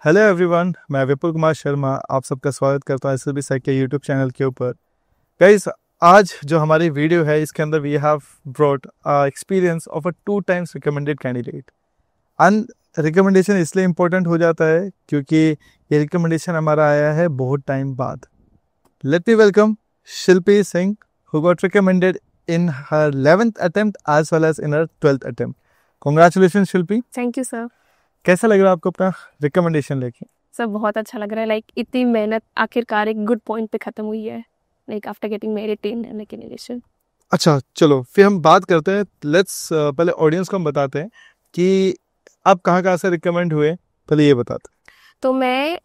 Hello everyone, मैं विपुल कुमार शर्मा आप सबका स्वागत करता हूँ एसएसबी साइक के यूट्यूब चैनल के ऊपर। गाइस, आज जो हमारी वीडियो है इसके अंदर we have brought experience of a 2 times recommended candidate. And recommendation इसलिए इम्पोर्टेंट हो जाता है क्योंकि ये रिकमेंडेशन हमारा आया है बहुत टाइम बाद। Let me welcome Shilpi Singh who got recommended in her 11th attempt as well as in her 12th attempt. Congratulations Shilpi. Thank you sir. कैसा लग रहा है आपको अपना रिकमेंडेशन लेके? सर बहुत अच्छा लग रहा है, लाइक इतनी मेहनत आखिरकार एक गुड पॉइंट पे खत्म हुई है, like after getting merit in recommendation. अच्छा, चलो फिर हम बात करते हैं। लेट्स पहले ऑडियंस को हम बताते हैं कि आप कहाँ से रिकमेंड हुए, पहले ये बताते हैं। तो मैं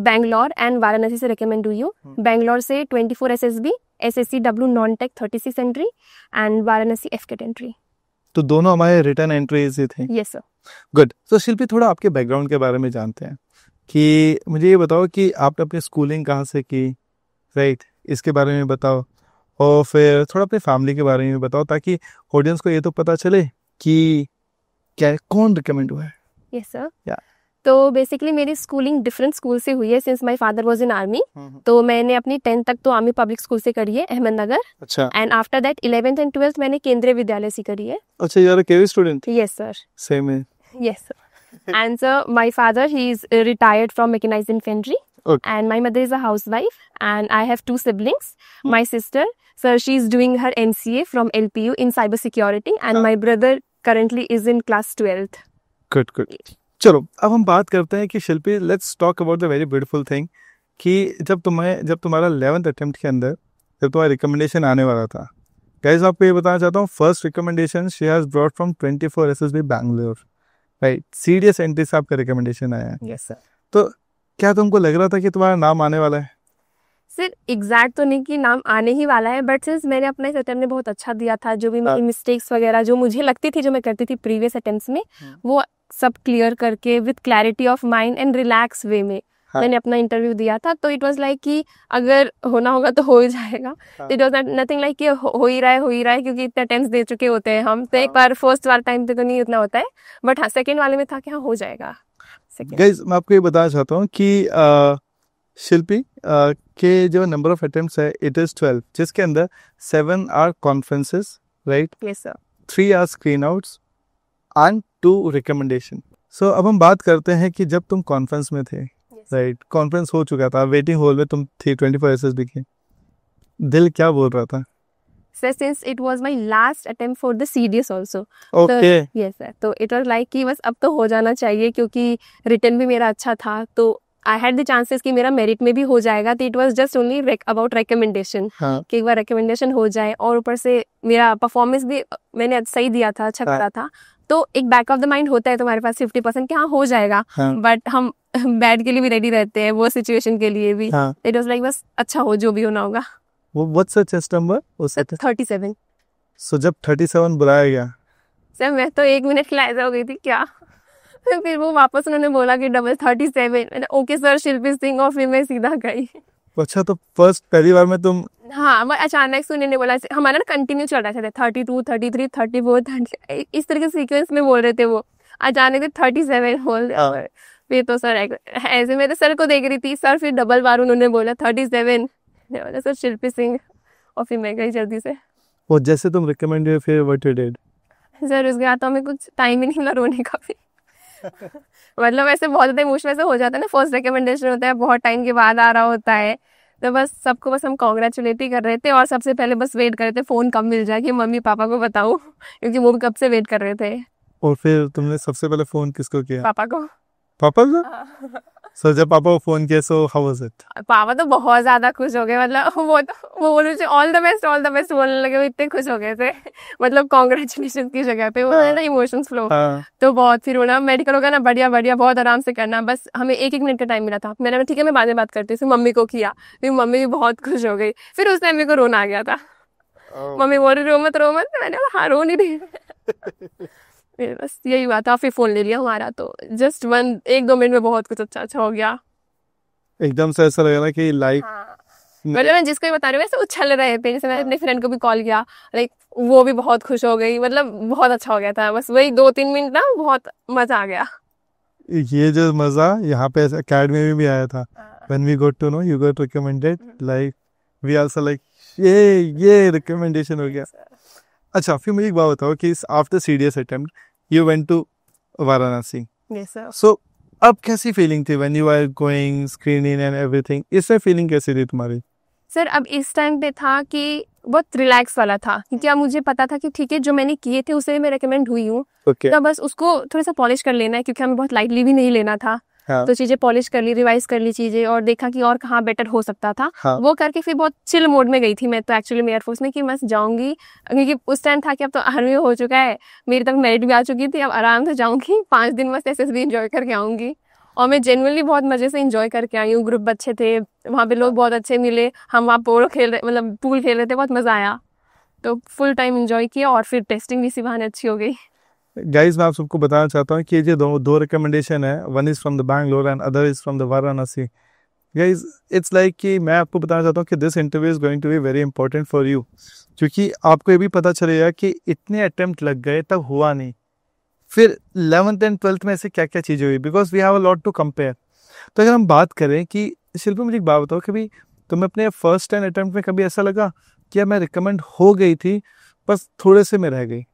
बेंगलोर एंड वाराणसी से रिकमेंड हुई हूँ। बेंगलोर से 24 SSB, SSCW non tech 36 entry and Varanasi FCAT entry. तो दोनों हमारे रिटर्न एंट्रीज ही थे। Yes sir. गुड। तो शिल्पी, थोड़ा आपके बैकग्राउंड के बारे में जानते हैं कि मुझे ये बताओ कि आपने अपनी स्कूलिंग कहाँ से की, राइट? इसके बारे में बताओ और फिर थोड़ा अपनी फैमिली के बारे में बताओ ताकि ऑडियंस को ये तो पता चले कि क्या कौन रिकमेंड हुआ है। Yes sir. या तो बेसिकली मेरी स्कूलिंग डिफरेंट स्कूल से हुई है since my father was in army. तो मैंने अपनी 10th तक तो आर्मी पब्लिक स्कूल से करी है, अहमदनगर। अच्छा। And after that 11th and 12th मैंने केंद्रीय विद्यालय से करी है। अच्छा, you are a KV student? Yes sir. Same है। Yes, sir. And sir, my father, he's retired from mechanized infantry. Okay. And my mother is a housewife. And I have 2 siblings. My sister, sir, she's doing her MCA from LPU in cybersecurity. And my brother currently is in class 12th. Good good. चलो अब हम बात करते हैं कि Shilpi, let's talk about the very beautiful thing कि जब तुम्हारा 11th अटेम्प्ट के अंदर जब तुम्हारा रिकमेंडेशन आने वाला था, गाइस आपको ये बताना चाहता हूँ, first recommendation she has brought from 24 SSB Bangalore, right? CDS entry से आपका रिकमेंडेशन आया है। Yes sir. तो क्या तुमको लग रहा था कि तुम्हारा नाम आने वाला है? सर एग्जैक्ट तो नहीं कि नाम आने ही वाला है, बट सिंस मैंने अपना इस अटेम्प्ट में बहुत अच्छा दिया था, जो भी मेरी मिस्टेक्स वगैरह जो मुझे लगती थी जो मैं करती थी प्रीवियस अटेम्प्ट्स में, वो सब क्लियर करके with clarity of mind and relax way में मैंने अपना इंटरव्यू दिया था। तो इट वाज लाइक कि अगर होना होगा तो हो ही जाएगा। इट वाज नथिंग लाइक कि हो ही रहा है क्योंकि इतने अटेम्प्ट्स दे चुके होते हैं हम। तो एक बार फर्स्ट वाले टाइम पे तो नहीं उतना होता है, बट हाँ सेकंड वाले में था कि हाँ हो जाएगा। गाइस मैं आपको ये बताना चाहता हूँ कि शिल्पी के जो नंबर ऑफ अटेम्प्ट्स है इट इज 12, जिसके अंदर 7 are conferences, right? Yes sir. 3 are screen outs and 2 recommendation. So अब हम बात करते हैं कि जब तुम कॉन्फ्रेंस में थे, राइट? कॉन्फ्रेंस हो चुका था, वेटिंग हॉल में तुम थी 24 SSB की, दिल क्या बोल रहा था? Sir, since it was my last attempt for the CDS also. Okay. तो yes sir, तो it was like कि बस अब तो हो जाना चाहिए क्योंकि रिटर्न भी मेरा अच्छा था, तो आई हैड द चांसेस कि मेरा मेरिट में भी हो जाएगा। तो it was just only about recommendation कि एक बार रिकमेंडेशन हो जाए, और ऊपर से मेरा परफॉर्मेंस भी मैंने सही दिया था, अच्छा करा था। तो एक बैक ऑफ द माइंड होता है तुम्हारे पास 50% कि हाँ हो जाएगा, बट हम बैड के लिए भी रेडी रहते हैं, वो सिचुएशन के लिए भी। इट वाज लाइक बस अच्छा हो, जो भी होना होगा। What's the chest number? 37। So जब 37 बुलाया गया, सर मैं तो 1 मिनट के लिए ऐसा हो गई थी क्या। फिर वो वापस उन्होंने बोला कि डबल 37। मैंने ओके सर शिल्पी सिंह, और फिर मैं सीधा गई। अच्छा, तो फर्स्ट पहली बार में तुम? हाँ, मैं अचानक से उन्होंने बोला, हमारा ना कंटिन्यू चल रहा था 32, 33, 34, 30, इस तरह के सीक्वेंस में बोल रहे थे वो। अचानक से 37 बोल रहे। फिर तो सर ऐसे मैं तो सर को देख रही थी, सर फिर डबल बार उन्होंने बोला 37, बोला सर शिल्पी सिंह, और फिर मैं गई जल्दी से। वो जैसे तुम रिकमेंड हुए फिर व्हाट यू डिड? सर उसके बाद तो हमें कुछ टाइम ही नहीं मिला रोने का भी। मतलब ऐसे बहुत ज़्यादा इमोशनल ऐसे हो जाता है ना, फर्स्ट रिकमेंडेशन होता है, बहुत टाइम के बाद आ रहा होता है, तो बस सबको बस हम कॉन्ग्रेचुलेट ही कर रहे थे, और सबसे पहले बस वेट कर रहे थे फ़ोन कब मिल जाए कि मम्मी पापा को बताऊँ, क्योंकि वो भी कब से वेट कर रहे थे। और फिर तुमने सबसे पहले फ़ोन किसको किया? पापा को। पापा को? सर जब पापा को फ़ोन किया, सो हाउ वाज इट? पापा तो बहुत ज़्यादा खुश हो गए, मतलब वो बोल रहे थे ऑल द बेस्ट बोलने लगे, वो इतने खुश हो गए थे, मतलब कॉन्ग्रेचुलेशन की जगह पे वो है ना इमोशंस फ्लो। तो बहुत फिर बोला मेडिकल होगा ना, बढ़िया बढ़िया, बहुत आराम से करना, बस हमें 1 मिनट का टाइम मिला था। मैंने ठीक है मैं बाद में बात करती हूँ, फिर मम्मी को किया, फिर मम्मी भी बहुत खुश हो गई। फिर उस टाइम मेरे को रोना आ गया था। मम्मी बोल रही रो मत, मैंने बोला हाँ रो नहीं रही। बस यही हुआ था, फिर फोन ले लिया हमारा, तो जस्ट 1-2 मिनट में बहुत कुछ अच्छा हो गया। एकदम से ऐसा लग रहा कि लाइफ, मतलब मैं जिसको भी बता रही हूँ वैसे उछल रहे थे। जैसे मैंने अपने फ्रेंड को भी कॉल किया, लाइक वो भी बहुत खुश हो गई, मतलब बहुत अच्छा हो गया था। बस वही 2-3 मिनट ना बहुत मजा आ गया। ये जो मजा यहाँ पे अकेडमी में भी आया था, when we got to know you got recommended, like we also like ये recommendation हो गया। अच्छा, फिर मुझे एक बात बताओ कि after CDS attempt you went to Varanasi, so अब कैसी फीलिंग थी when you are going screening and everything, इससे फीलिंग कैसी थी तुम्हारी? सर अब इस टाइम पे था कि बहुत रिलैक्स वाला था, क्योंकि अब मुझे पता था कि ठीक है जो मैंने किए थे उसे मैं रेकमेंड हुई हूँ, तो बस उसको थोड़ा सा पॉलिश कर लेना है, क्योंकि हमें बहुत लाइटली भी नहीं लेना था। हाँ। तो चीजें पॉलिश कर ली, रिवाइज कर ली चीजें, और देखा कि और कहाँ बेटर हो सकता था। हाँ। वो करके फिर बहुत चिल मोड में गई थी मैं तो एक्चुअली एयरफोर्स में, कि मैं जाऊंगी, क्योंकि उस टाइम था कि अब तो आर्मी हो चुका है, मेरी तक मेरिट भी आ चुकी थी, अब आराम से जाऊंगी 5 दिन बस SSB एंजॉय करके आऊंगी। और मैं जेन्युइनली बहुत मजे से एंजॉय करके आई हूँ, ग्रुप अच्छे थे वहाँ पे, लोग बहुत अच्छे मिले, हम वहाँ पूल खेल रहे थे, बहुत मजा आया, तो फुल टाइम एंजॉय किया, और फिर टेस्टिंग भी इसी बहाने अच्छी हो गई। गाइस मैं आप सबको बताना चाहता हूँ कि ये दो रिकमेंडेशन है, one is from the Bangalore and other is from the Varanasi. Guys it's like कि मैं आपको बताना चाहता हूँ कि this interview is going to be very important for you, क्योंकि आपको ये भी पता चलेगा कि इतने अटेम्प्ट लग गए तब हुआ नहीं, फिर 11th एंड 12th में ऐसे क्या क्या चीज़ें हुई, because we have a lot to compare. तो अगर हम बात करें कि शिल्पी मुझे एक बात बताओ, कभी तुम्हें अपने फर्स्ट 10 अटेम्प्ट में कभी ऐसा लगा कि मैं रिकमेंड हो गई थी बस थोड़े से में रह गई?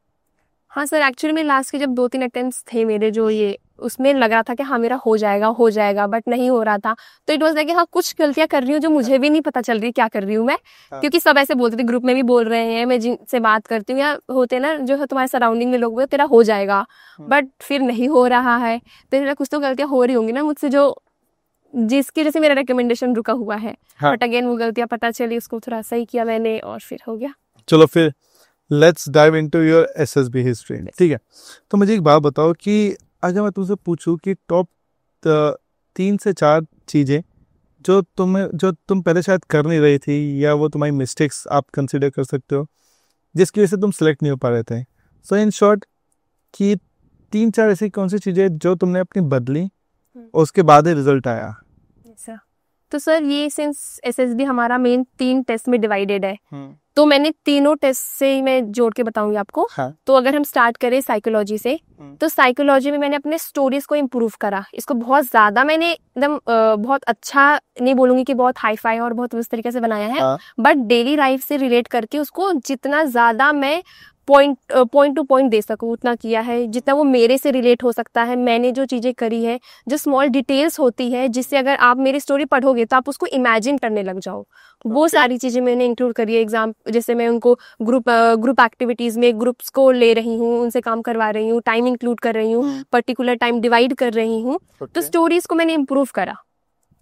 हाँ सर, एक्चुअली में लास्ट के जब 2-3 अटेम्प्ट्स थे मेरे जो ये, उसमें लग रहा था कि हाँ मेरा हो जाएगा, बट नहीं हो रहा था। तो इट वाज लाइक हाँ कुछ गलतियां कर रही हूँ जो मुझे भी नहीं पता चल रही क्या कर रही हूँ मैं। हाँ। क्योंकि सब ऐसे बोलते थे, ग्रुप में भी बोल रहे हैं, मैं जिनसे बात करती हूँ या होते ना जो है तुम्हारे सराउंडिंग में लोग, वो तेरा हो जाएगा, बट फिर नहीं हो रहा है। तो कुछ तो गलतियां हो रही होंगी ना मुझसे, जो जिसकी वजह से मेरा रिकमेंडेशन रुका हुआ है। बट अगेन वो गलतियां पता चली, उसको थोड़ा सही किया मैंने, और फिर हो गया। चलो फिर let's dive into your SSB history, ठीक है? तो मुझे एक बात बताओ कि अगर मैं तुमसे पूछूं कि टॉप 3 से 4 चीज़ें जो तुम पहले शायद कर नहीं रही थी, या वो तुम्हारी मिस्टेक्स आप कंसिडर कर सकते हो जिसकी वजह से तुम सेलेक्ट नहीं हो पा रहे थे, सो इन शॉर्ट कि 3-4 ऐसी कौन सी चीज़ें जो तुमने अपनी बदली और उसके बाद ही रिजल्ट आया? तो सर ये सिंस SSB हमारा मेन 3 टेस्ट में डिवाइडेड है, तो मैंने तीनों टेस्ट से ही मैं जोड़ के बताऊंगी आपको। हाँ। तो अगर हम स्टार्ट करें साइकोलॉजी से, तो साइकोलॉजी में मैंने अपने स्टोरीज को इम्प्रूव करा, इसको बहुत ज्यादा मैंने एकदम बहुत अच्छा नहीं बोलूंगी कि बहुत हाई फाई और बहुत उस तरीके से बनाया है, बट डेली लाइफ से रिलेट करके उसको जितना ज्यादा मैं पॉइंट टू पॉइंट दे सकूं उतना किया है, जितना वो मेरे से रिलेट हो सकता है। मैंने जो चीजें करी है, जो स्मॉल डिटेल्स होती है जिससे अगर आप मेरी स्टोरी पढ़ोगे तो आप उसको इमेजिन करने लग जाओ, वो सारी चीजें मैंने इंक्लूड करी है। एग्जाम जैसे मैं उनको ग्रुप एक्टिविटीज में ग्रुप्स को ले रही हूँ, उनसे काम करवा रही हूँ, टाइम इंक्लूड कर रही हूँ, पर्टिकुलर टाइम डिवाइड कर रही हूँ। तो स्टोरीज को मैंने इम्प्रूव करा,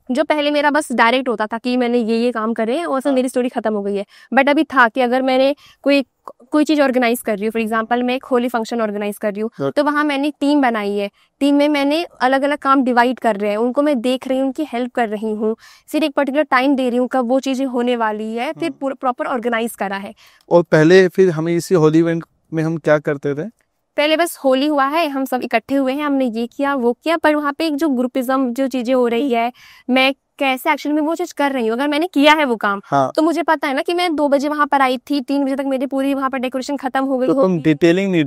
जो पहले मेरा बस डायरेक्ट होता था कि मैंने ये काम करे और फिर मेरी स्टोरी खत्म हो गई है। बट अभी था कि अगर मैंने कोई चीज ऑर्गेनाइज कर रही हूँ, फॉर एग्जांपल मैं एक होली फंक्शन ऑर्गेनाइज कर रही हूँ, तो वहां मैंने टीम बनाई है, टीम में मैंने अलग अलग काम डिवाइड कर रहे हैं, उनको मैं देख रही हूँ, उनकी हेल्प कर रही हूँ, फिर एक पर्टिकुलर टाइम दे रही हूँ कब वो चीजें होने वाली है, फिर प्रॉपर ऑर्गेनाइज करा है। और पहले फिर हमें इसी होली इवेंट में हम क्या करते थे? पहले बस होली हुआ है, हम सब इकट्ठे हुए हैं, हमने ये किया वो किया, पर वहाँ पे एक जो ग्रुपिज्म जो चीजें हो रही है, मैं कैसे एक्चुअली में वो चीज कर रही हूँ, अगर मैंने किया है वो काम, हाँ। तो मुझे पता है ना कि मैं 2 बजे वहां पर आई थी, 3 बजे तक मेरी पूरी वहां पर डेकोरेशन खत्म हो गई, तो तुम डिटेलिंग नहीं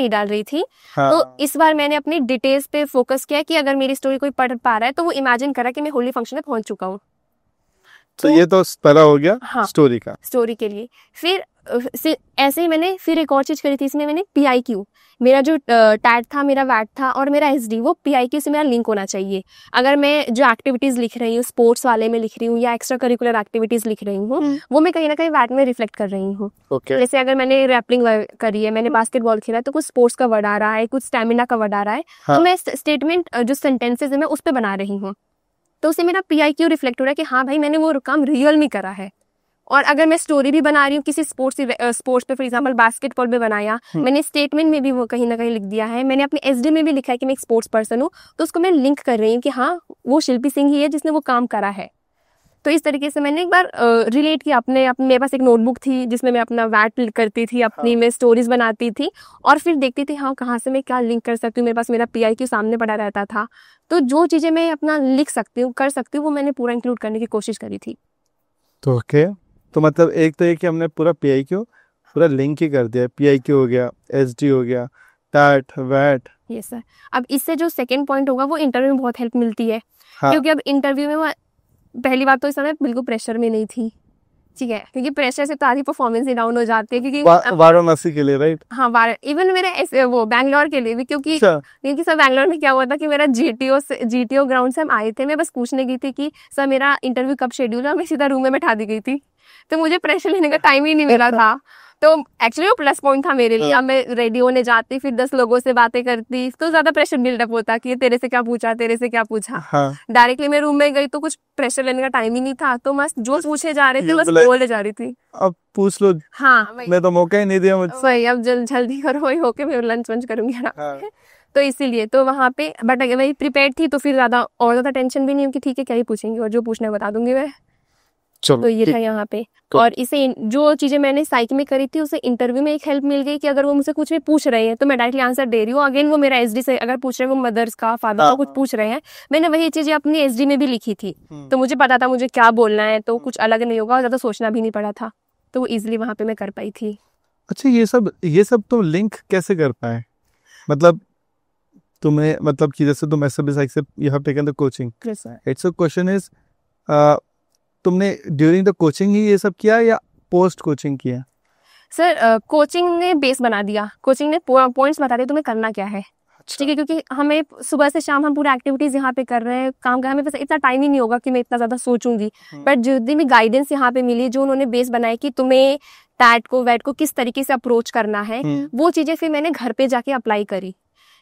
डाल रही थी। हाँ। तो इस बार मैंने अपनी डिटेल्स पे फोकस किया कि अगर मेरी स्टोरी कोई पढ़ पा रहा है तो वो इमेजिन करा कि मैं होली फंक्शन में पहुंच चुका हूँ। तो ये तो पहला हो गया। हाँ, स्टोरी के लिए। फिर ऐसे ही मैंने फिर एक और चीज करी थी, इसमें मैंने PIQ, मेरा जो टैट था, मेरा वैट था और मेरा SD, वो PIQ से मेरा लिंक होना चाहिए। अगर मैं जो एक्टिविटीज लिख रही हूँ, स्पोर्ट्स वाले में लिख रही हूँ या एक्स्ट्रा करिकुलर एक्टिविटीज लिख रही हूँ, वो मैं कहीं ना कहीं वैट में रिफ्लेक्ट कर रही हूँ। जैसे अगर मैंने रैपलिंग करी है, मैंने बास्केटबॉल खेला है, तो कुछ स्पोर्ट्स का वर्ड आ रहा है, कुछ स्टेमिना का वर्ड आ रहा है, तो मैं स्टेटमेंट जो सेंटेंसेज है मैं उस पर बना रही हूँ, तो उससे मेरा PIQ रिफ्लेक्ट हो रहा है कि हाँ भाई मैंने वो काम रियल में करा है। और अगर मैं स्टोरी भी बना रही हूँ किसी स्पोर्ट्स पे, फॉर एग्जांपल बास्केटबॉल में बनाया, मैंने स्टेटमेंट में भी वो कहीं ना कहीं लिख दिया है, मैंने अपने SD में भी लिखा है कि मैं एक स्पोर्ट्स पर्सन हूँ, तो उसको मैं लिंक कर रही हूँ कि हाँ वो शिल्पी सिंह ही है जिसने वो काम करा है। तो इस तरीके से मैंने एक बार रिलेट किया अपने मेरे पास एक नोटबुक थी जिसमें मैं अपना वैट करती थी, अपनी मैं स्टोरीज बनाती थी और फिर देखती थी हाँ कहाँ से मैं क्या लिंक कर सकती हूँ। मेरे पास मेरा PIQ सामने पड़ा रहता था, तो जो चीजें मैं अपना लिख सकती हूँ कर सकती हूँ वो मैंने पूरा इंक्लूड करने की कोशिश करी थी। तो ओके, तो मतलब एक तो ये कि हमने पूरा PIQ पूरा लिंक ही कर दिया, PIQ हो गया, SD हो गया, टैट वैट। Yes sir. अब इससे जो सेकंड पॉइंट होगा वो इंटरव्यू में बहुत हेल्प मिलती है। हाँ। क्योंकि अब इंटरव्यू में पहली बात तो इस समय बिल्कुल प्रेशर में नहीं थी, ठीक है, क्योंकि प्रेशर से तो आधी परफॉर्मेंस ही डाउन हो जाती है। क्योंकि वाराणसी के लिए, राइट? हाँ, इवन मेरे ऐसे वो बैंगलोर के लिए भी, क्योंकि सर बैंगलोर में क्या हुआ था कि मेरा जीटीओ ग्राउंड से हम आए थे, मैं बस पूछने गई थी कि सर मेरा इंटरव्यू कब शेड्यूल है, मैं सीधा रूम में बैठा दी गई थी, तो मुझे प्रेशर लेने का टाइम ही नहीं मिला था। तो एक्चुअली वो प्लस पॉइंट था मेरे लिए। अब मैं रेडी होने जाती, फिर 10 लोगों से बातें करती, तो ज्यादा प्रेशर बिल्डअप होता कि तेरे से क्या पूछा। डायरेक्टली मैं रूम में गई तो कुछ प्रेशर लेने का टाइम ही नहीं था, तो मस्त जो पूछे जा रहे थे बस बोले जा रही थी, अब पूछ लो। हाँ, मैं तो मौका ही नहीं दिया मुझे। वही, अब जल्दी करो, वही होके मैं लंच वंच करूंगी आराम से। तो इसीलिए तो वहाँ पे बट अगर वही प्रिपेयर थी तो फिर ज्यादा टेंशन भी नहीं कि ठीक है क्या ही पूछेंगे, और जो पूछना है बता दूंगी मैं। तो ये था यहाँ पे। और इसे जो चीजें मैंने साइक में करी थी उसे इंटरव्यू में एक हेल्प मिल गई कि अगर वो मुझसे कुछ भी पूछ रहे हैं तो मैं डायरेक्टली आंसर दे रही हूँ। अगेन वो मेरा एसडी से अगर पूछ रहे हैं, वो मदर्स का फादर का कुछ पूछ रहे हैं, मैंने वही चीजें अपनी एसडी में भी लिखी थी, तो मुझे पता था मुझे क्या बोलना है, तो कुछ अलग नहीं होगा, ज्यादा सोचना भी नहीं पड़ा था, तो वो इजिली वहां पे मैं कर पाई थी। अच्छा, ये सब तो लिंक कैसे कर पाए? मतलब तुम्हें, मतलब कि जैसे तुम SSB से you have taken the coaching, it's a question is, तुमने ड्यूरिंग द कोचिंग ही ये सब किया या पोस्ट कोचिंग किया? सर कोचिंग ने बेस बना दिया, कोचिंग ने पॉइंट्स बता दिए तुम्हें करना क्या है, ठीक है, क्योंकि हमें सुबह से शाम हम पूरा एक्टिविटीज यहाँ पे कर रहे हैं, काम का हमें बस इतना टाइम ही नहीं होगा कि मैं इतना ज्यादा सोचूंगी। बट जितनी भी गाइडेंस यहाँ पे मिली, जो उन्होंने बेस बनाया कि तुम्हें टैट को वैट को किस तरीके से अप्रोच करना है, वो चीजें फिर मैंने घर पे जाके अप्लाई करी।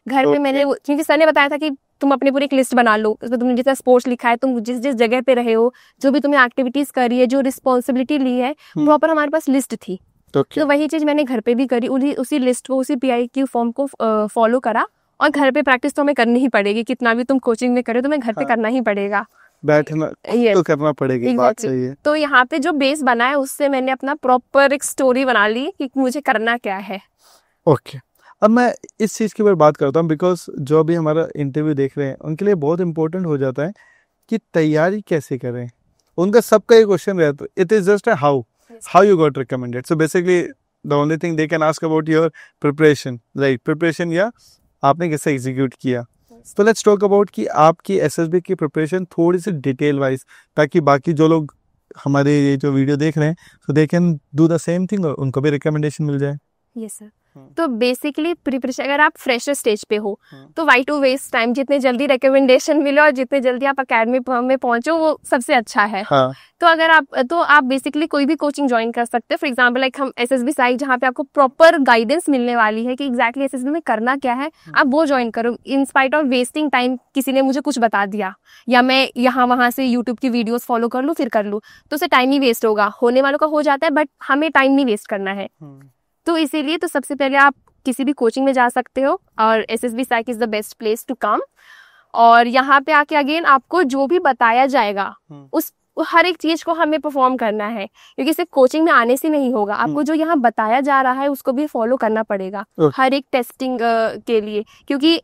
घर पे मैंने, क्योंकि सर ने बताया था कि तुम अपनी पूरी एक लिस्ट बना लो, उसमें तुमने जैसा स्पोर्ट्स लिखा है, तुम जिस जिस जगह पे रहे हो, जो भी तुमने एक्टिविटीज करी है, जो रिस्पॉन्सिबिलिटी ली है, प्रॉपर हमारे पास लिस्ट थी। तो वही चीज मैंने घर पे भी करी, उसी लिस्ट को, उसी PIQ फॉर्म को फॉलो करा। और घर पे प्रैक्टिस तो हमें करनी ही पड़ेगी, कितना भी तुम कोचिंग में करे तो मैं घर पे करना ही पड़ेगा, बैठना तो करना पड़ेगा। बात सही है। तो यहाँ पे जो बेस बना है उससे मैंने अपना प्रॉपर एक स्टोरी बना ली कि मुझे करना क्या है। ओके, अब मैं इस चीज़ के ऊपर बात करता हूँ, बिकॉज जो अभी हमारा इंटरव्यू देख रहे हैं उनके लिए बहुत इंपॉर्टेंट हो जाता है कि तैयारी कैसे करें। उनका सबका ये क्वेश्चन रहता है, it is just how you got recommended. So basically the only thing they can ask about your preparation, right? Preparation या आपने कैसे एग्जीक्यूट किया। तो लेट्स टॉक अबाउट कि आपकी SSB की प्रिपरेशन थोड़ी सी डिटेल वाइज, ताकि बाकी जो लोग हमारे ये जो वीडियो देख रहे हैं तो they can do the same thing और उनको भी रिकमेंडेशन मिल जाए। Yes sir. तो बेसिकली प्रिपरेशन, अगर आप फ्रेशर स्टेज पे हो तो वाई टू वेस्ट टाइम, जितने जल्दी रिकमेंडेशन मिले और जितने जल्दी आप अकेडमी में पहुंचो वो सबसे अच्छा है। हाँ। तो अगर आप बेसिकली कोई भी कोचिंग ज्वाइन कर सकते हो। फॉर एग्जांपल लाइक हम SSB साइट, जहाँ पे आपको प्रॉपर गाइडेंस मिलने वाली है कि एग्जैक्टली SSB में करना क्या है, आप वो ज्वाइन करो। In spite of wasting time, किसी ने मुझे कुछ बता दिया या मैं यहाँ वहां से यूट्यूब की वीडियोस फॉलो कर लूँ फिर कर लूँ, तो उससे टाइम ही वेस्ट होगा। होने वालों का हो जाता है बट हमें टाइम नहीं वेस्ट करना है। तो इसीलिए तो सबसे पहले आप किसी भी कोचिंग में जा सकते हो और SSB psych is the best place to come. और यहाँ पे आके अगेन आपको जो भी बताया जाएगा उस हर एक चीज को हमें परफॉर्म करना है, क्योंकि सिर्फ कोचिंग में आने से नहीं होगा, आपको जो यहाँ बताया जा रहा है उसको भी फॉलो करना पड़ेगा हर एक टेस्टिंग के लिए। क्योंकि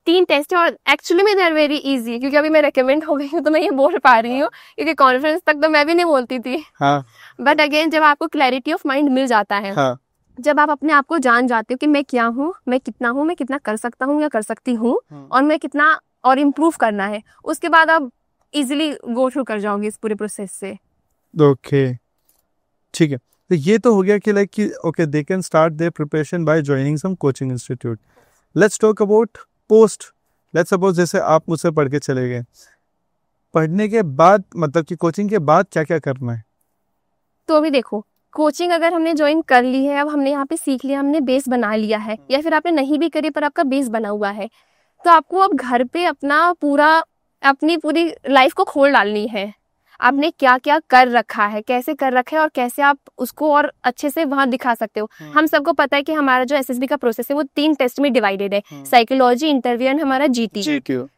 3 टेस्ट है और एक्चुअली में दे आर वेरी इजी, क्योंकि अभी मैं रिकमेंड हो गई हूँ तो मैं ये बोल पा रही हूँ, क्योंकि कॉन्फ्रेंस तक तो मैं भी नहीं बोलती थी। बट अगेन जब आपको क्लैरिटी ऑफ माइंड मिल जाता है, जब आप अपने आप को जान जाते हो कि मैं क्या हूँ, मैं कितना कर सकता हूँ या कर सकती हूँ, और मैं कितना और इम्प्रूव करना है, उसके बाद आप इजीली गो थ्रू कर जाओगे इस पूरे प्रोसेस से। ओके, ठीक है। तो ये तो हो गया कि लाइक कि okay they can start their preparation by joining some coaching institute. Let's talk about post. Let's suppose जैसे आप मुझसे पढ़ के चले गए, पढ़ने के बाद मतलब कि कोचिंग के बाद क्या क्या करना है? तो अभी देखो, कोचिंग अगर हमने ज्वाइन कर ली है, अब हमने यहाँ पे सीख लिया, हमने बेस बना लिया है, या फिर आपने नहीं भी करी पर आपका बेस बना हुआ है, तो आपको अब घर पे अपनी पूरी लाइफ को खोल डालनी है। आपने क्या क्या कर रखा है, कैसे कर रखा है और कैसे आप उसको और अच्छे से वहां दिखा सकते हो। हम सबको पता है कि हमारा जो SSB का प्रोसेस है वो 3 टेस्ट में डिवाइडेड है, साइकोलॉजी, इंटरव्यू एंड हमारा GT।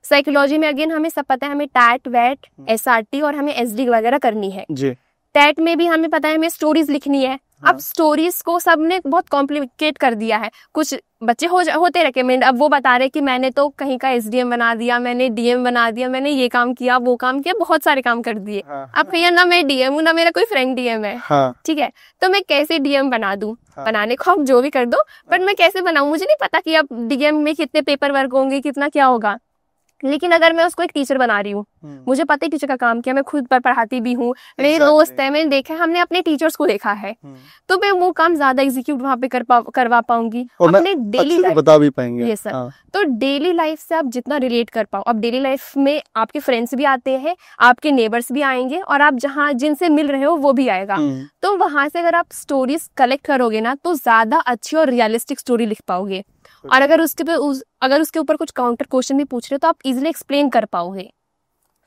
साइकोलॉजी में अगेन हमें सब पता है, हमें टैट, वैट, SRT और हमें SD वगैरह करनी है। टैट में भी हमें पता है हमें स्टोरीज लिखनी है, अब स्टोरीज को सबने बहुत कॉम्प्लिकेट कर दिया है। कुछ बच्चे होते रिकमेंड, अब वो बता रहे कि मैंने तो कहीं का एसडीएम बना दिया, मैंने डीएम बना दिया, मैंने ये काम किया, वो काम किया, बहुत सारे काम कर दिए। अब भैया ना मैं डीएम हूँ ना मेरा कोई फ्रेंड डीएम है, ठीक है, तो मैं कैसे डीएम बना दूं? बनाने को आप जो भी कर दो, बट मैं कैसे बनाऊं? मुझे नहीं पता कि अब डीएम में कितने पेपर वर्क होंगे, कितना क्या होगा। लेकिन अगर मैं उसको एक टीचर बना रही हूँ, मुझे पता है टीचर का काम क्या, मैं खुद पर पढ़ाती भी हूँ, मेरे दोस्त है, मैंने देखा है, हमने अपने टीचर्स को देखा है, तो मैं वो काम ज्यादा एग्जीक्यूट वहाँ पे करवा पाऊंगी, अपने डेली लाइफ बता भी पाएंगे। ये सर, तो डेली लाइफ से आप जितना रिलेट कर पाओ। अब डेली लाइफ में आपके फ्रेंड्स भी आते हैं, आपके नेबर्स भी आएंगे, और आप जहाँ जिनसे मिल रहे हो वो भी आएगा, तो वहां से अगर आप स्टोरीज कलेक्ट करोगे ना तो ज्यादा अच्छी और रियलिस्टिक स्टोरी लिख पाओगे। और अगर उसके ऊपर कुछ काउंटर क्वेश्चन भी पूछ रहे हो तो आप इजीली एक्सप्लेन कर पाओगे।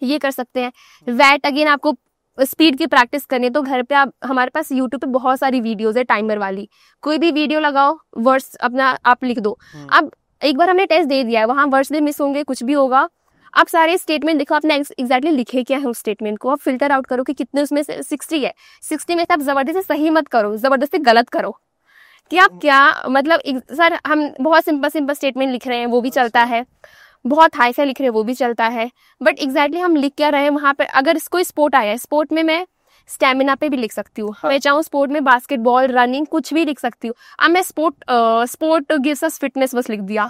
ये कर सकते हैं। वैट अगेन आपको स्पीड की प्रैक्टिस करनी है तो घर पे आप, हमारे पास यूट्यूब पे बहुत सारी वीडियोस है टाइमर वाली, कोई भी वीडियो लगाओ, वर्ड्स अपना आप लिख दो। अब एक बार हमने टेस्ट दे दिया है, वहां वर्ड्स भी मिस होंगे, कुछ भी होगा, आप सारे स्टेटमेंट लिखो, आपने एग्जैक्टली लिखे क्या है उस स्टेटमेंट को, आप फिल्टर आउट करो कि कितने उसमें से 60 है, 60 में से आप जबरदस्ती सही मत करो, जबरदस्ती गलत करो कि आप क्या मतलब। सर हम बहुत सिंपल स्टेटमेंट लिख रहे हैं वो भी चलता है, बहुत हाई फाई लिख रहे हैं वो भी चलता है, बट एग्जैक्टली हम लिख क्या रहे हैं वहां पर। अगर कोई स्पोर्ट आया है, स्पोर्ट में मैं स्टेमिना पे भी लिख सकती हूँ, मैं चाहूँ स्पोर्ट में बास्केटबॉल, रनिंग, कुछ भी लिख सकती हूँ। अब मैं स्पोर्ट गिव्स अस फिटनेस बस लिख दिया,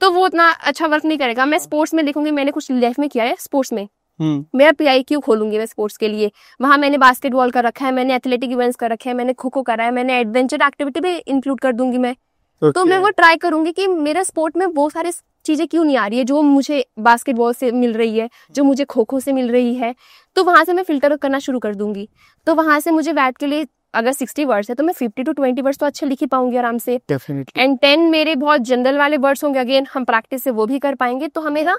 तो वो उतना अच्छा वर्क नहीं करेगा। मैं स्पोर्ट्स में लिखूंगी, मैंने कुछ लाइफ में किया है स्पोर्ट्स में, मेरा PIQ खोलूंगी मैं स्पोर्ट्स के लिए, वहां मैंने बास्केटबॉल कर रखा है, मैंने एथलेटिक इवेंट्स कर रखे हैं, मैंने खो खो करा है, मैंने एडवेंचर एक्टिविटी भी इंक्लूड कर दूंगी मैं। तो मैं वो ट्राई करूंगी कि मेरा स्पोर्ट में वो सारी चीजें क्यों नहीं आ रही है जो मुझे बास्केटबॉल से मिल रही है, जो मुझे खो खो से मिल रही है, तो वहां से मैं फिल्टर करना शुरू कर दूंगी। तो वहां से मुझे वैट के लिए अगर 60 वर्ड्स है तो मैं 50 to 20 वर्ड्स तो अच्छे लिख ही पाऊंगी आराम से। एंड 10 मेरे बहुत जनरल वाले वर्ड्स होंगे, अगेन हम प्रैक्टिस से वो भी कर पाएंगे। तो हमें ना,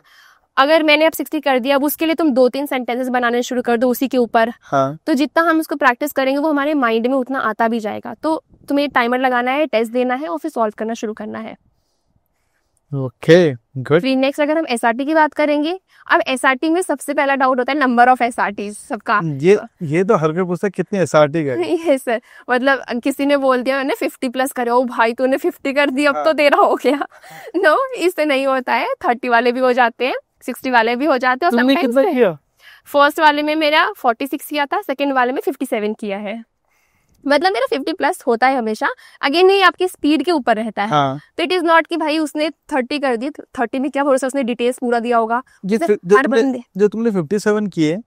अगर मैंने अब 60 कर दिया, अब उसके लिए तुम 2-3 सेंटेंसेस बनाने शुरू कर दो उसी के ऊपर। तो जितना हम उसको प्रैक्टिस करेंगे वो हमारे माइंड में उतना आता भी जाएगा। तो तुम्हें टाइमर लगाना है, टेस्ट देना है और फिर सॉल्व करना शुरू करना है। Okay, good. फिर नेक्स्ट अगर हम SRT की बात करेंगे, अब SRT में सबसे पहला डाउट होता है नंबर ऑफ SRT सबका। ये तो हर कोई पूछता है कितने SRT गए। ये सर, मतलब किसी ने बोल दिया मैंने 50 प्लस करे, ओ भाई तूने 50 कर दिया, अब तो तेरा हो गया। नो, इससे नहीं होता है, 30 वाले भी हो जाते हैं, 60 वाले भी हो जाते हैं। तुमने कितना किया? फर्स्ट वाले में मेरा 46 किया था, सेकंड वाले में 57 किया है, मतलब मेरा 50 प्लस होता है हमेशा। अगेन ये आपकी स्पीड के ऊपर रहता है। तो इट इज नॉट कि भाई उसने 30 कर दी, 30 में क्या भरोसा उसने डिटेल्स पूरा दिया होगा। जो तुमने 57 किए,